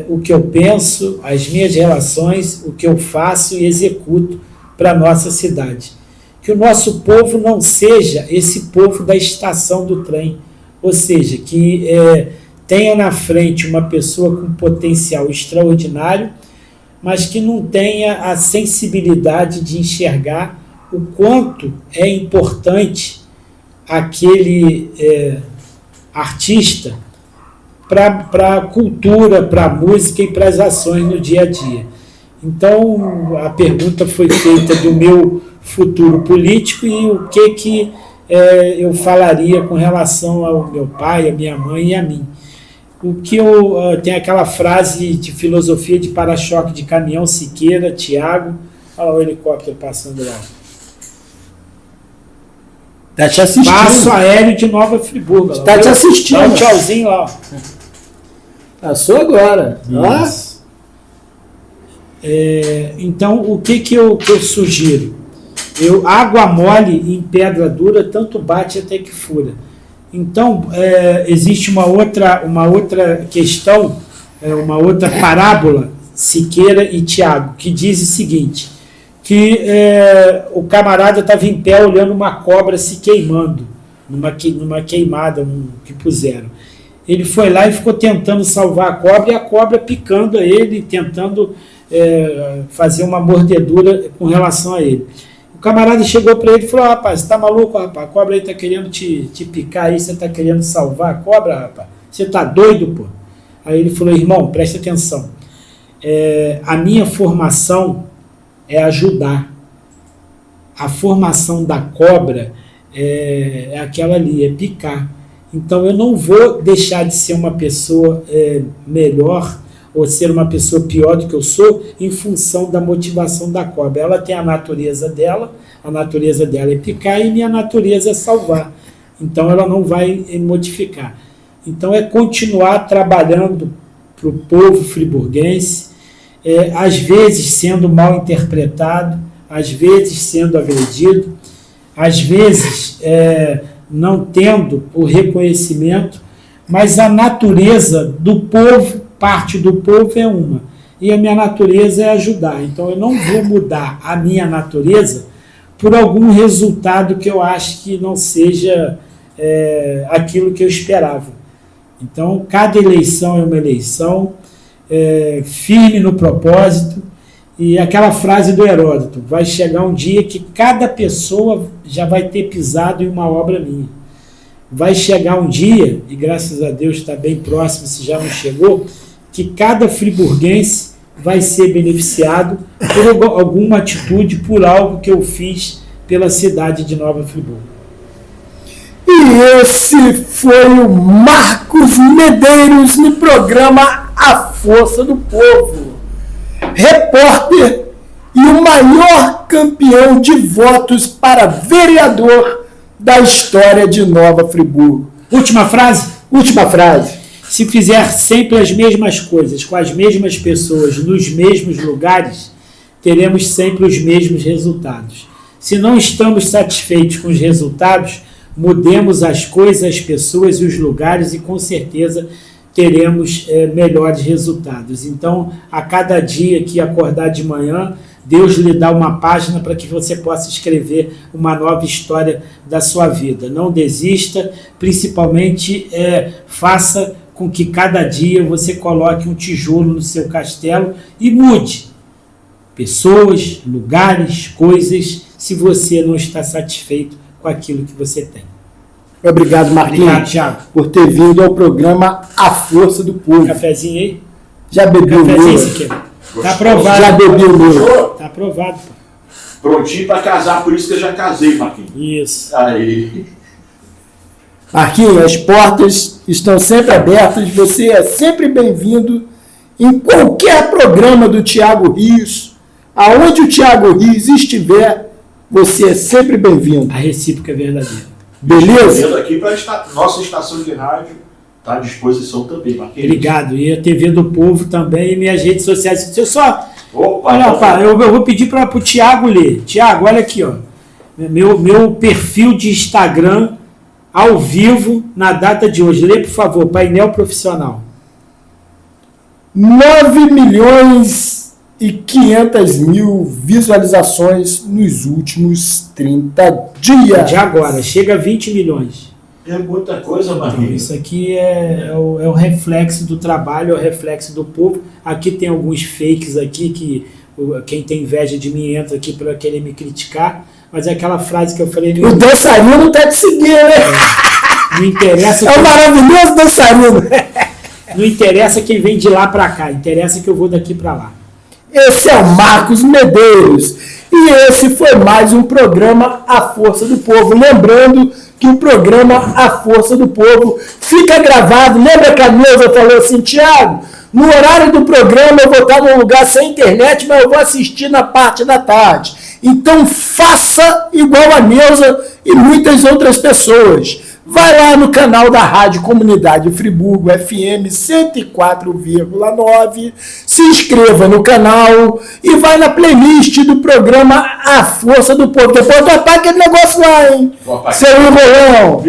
o que eu penso, as minhas relações, o que eu faço e executo para a nossa cidade. Que o nosso povo não seja esse povo da estação do trem, ou seja, que tenha na frente uma pessoa com potencial extraordinário, mas que não tenha a sensibilidade de enxergar o quanto é importante aquele artista para a cultura, para a música e para as ações no dia a dia. Então, a pergunta foi feita do meu futuro político e o que eu falaria com relação ao meu pai, a minha mãe e a mim. O que tem aquela frase de filosofia de para-choque de caminhão, Siqueira, Tiago, olha o helicóptero passando lá. Está te assistindo. Passo aéreo de Nova Friburgo. Está te assistindo. Dá um tchauzinho lá. Passou agora. Então, o que eu sugiro? Água mole em pedra dura, tanto bate até que fura. Então, existe uma outra questão, uma outra parábola, Siqueira e Tiago, que diz o seguinte, que o camarada estava em pé olhando uma cobra se queimando, numa queimada que puseram. Ele foi lá e ficou tentando salvar a cobra, e a cobra picando a ele, tentando fazer uma mordedura com relação a ele. O camarada chegou para ele e falou: rapaz, você está maluco, rapaz? A cobra aí está querendo te picar aí, você está querendo salvar a cobra, rapaz? Você está doido, pô? Aí ele falou: irmão, presta atenção. A minha formação é ajudar. A formação da cobra é aquela ali, é picar. Então eu não vou deixar de ser uma pessoa melhor ou ser uma pessoa pior do que eu sou em função da motivação da cobra. Ela tem a natureza dela é picar e minha natureza é salvar. Então ela não vai modificar. Então é continuar trabalhando para o povo friburguense, às vezes sendo mal interpretado, às vezes sendo agredido, às vezes não tendo o reconhecimento, mas a natureza do povo parte do povo é uma. E a minha natureza é ajudar. Então eu não vou mudar a minha natureza por algum resultado que eu acho que não seja aquilo que eu esperava. Então cada eleição é uma eleição, firme no propósito. E aquela frase do Heródoto, vai chegar um dia que cada pessoa já vai ter pisado em uma obra minha. Vai chegar um dia, e graças a Deus está bem próximo, se já não chegou, que cada friburguense vai ser beneficiado por alguma atitude, por algo que eu fiz pela cidade de Nova Friburgo. E esse foi o Marcos Medeiros no programa A Força do Povo. Repórter e o maior campeão de votos para vereador da história de Nova Friburgo. Última frase? Última frase. Se fizer sempre as mesmas coisas, com as mesmas pessoas, nos mesmos lugares, teremos sempre os mesmos resultados. Se não estamos satisfeitos com os resultados, mudemos as coisas, as pessoas e os lugares e com certeza teremos melhores resultados. Então, a cada dia que acordar de manhã, Deus lhe dá uma página para que você possa escrever uma nova história da sua vida. Não desista, principalmente faça com que cada dia você coloque um tijolo no seu castelo e mude pessoas, lugares, coisas, se você não está satisfeito com aquilo que você tem. Obrigado, Marquinhos. Obrigado, Thiago. Por ter vindo ao programa A Força do Povo. Cafezinho aí? Já bebeu o meu? Tá aprovado. Já bebeu o meu? Tá aprovado. Prontinho para casar, por isso que eu já casei, Marquinhos. Isso. Aí. Marquinhos, as portas estão sempre abertas. Você é sempre bem-vindo em qualquer programa do Thiago Rios. Aonde o Thiago Rios estiver, você é sempre bem-vindo. A recíproca é verdadeira. Beleza? Aqui para nossa estação de rádio está à disposição também, Marquinhos. Obrigado. E a TV do Povo também e minhas redes sociais. Se eu só... Opa, olha, opa, eu vou pedir para o Thiago ler. Thiago, olha aqui, ó. Meu perfil de Instagram ao vivo na data de hoje. Lê, por favor, painel profissional. 9.500.000 visualizações nos últimos 30 dias. De agora, chega a 20 milhões. É muita coisa, Então, Marquinhos. isso aqui é o reflexo do trabalho, é o reflexo do povo. Aqui tem alguns fakes aqui que quem tem inveja de mim entra aqui para querer me criticar, mas é aquela frase que eu falei... O dançarino tá te seguindo, né? Não interessa... É o maravilhoso dançarino. Não interessa quem vem de lá para cá, interessa que eu vou daqui para lá. Esse é o Marcos Medeiros. E esse foi mais um programa A Força do Povo. Lembrando que o programa A Força do Povo fica gravado. Lembra que a Neuza falou assim, Thiago, no horário do programa eu vou estar num lugar sem internet, mas eu vou assistir na parte da tarde. Então faça igual a Neuza e muitas outras pessoas. Vai lá no canal da Rádio Comunidade Friburgo, FM 104,9, se inscreva no canal e vai na playlist do programa A Força do Povo. Depois tu apaga aquele negócio lá, hein? Seu enrolão.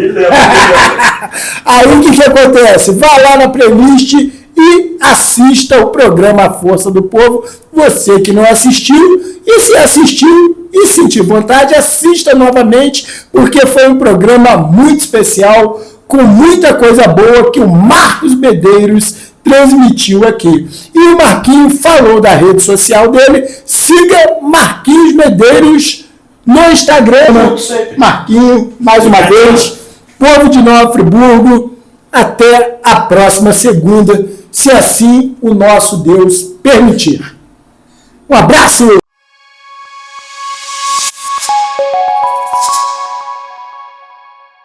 Aí o que acontece? Vai lá na playlist e assista o programa A Força do Povo. Você que não assistiu, e se assistiu e sentir vontade, assista novamente, porque foi um programa muito especial, com muita coisa boa que o Marcos Medeiros transmitiu aqui. E o Marquinhos falou da rede social dele. Siga Marquinhos Medeiros no Instagram. Marquinhos, mais uma vez, povo de Nova Friburgo, até a próxima segunda, se assim o nosso Deus permitir. Um abraço!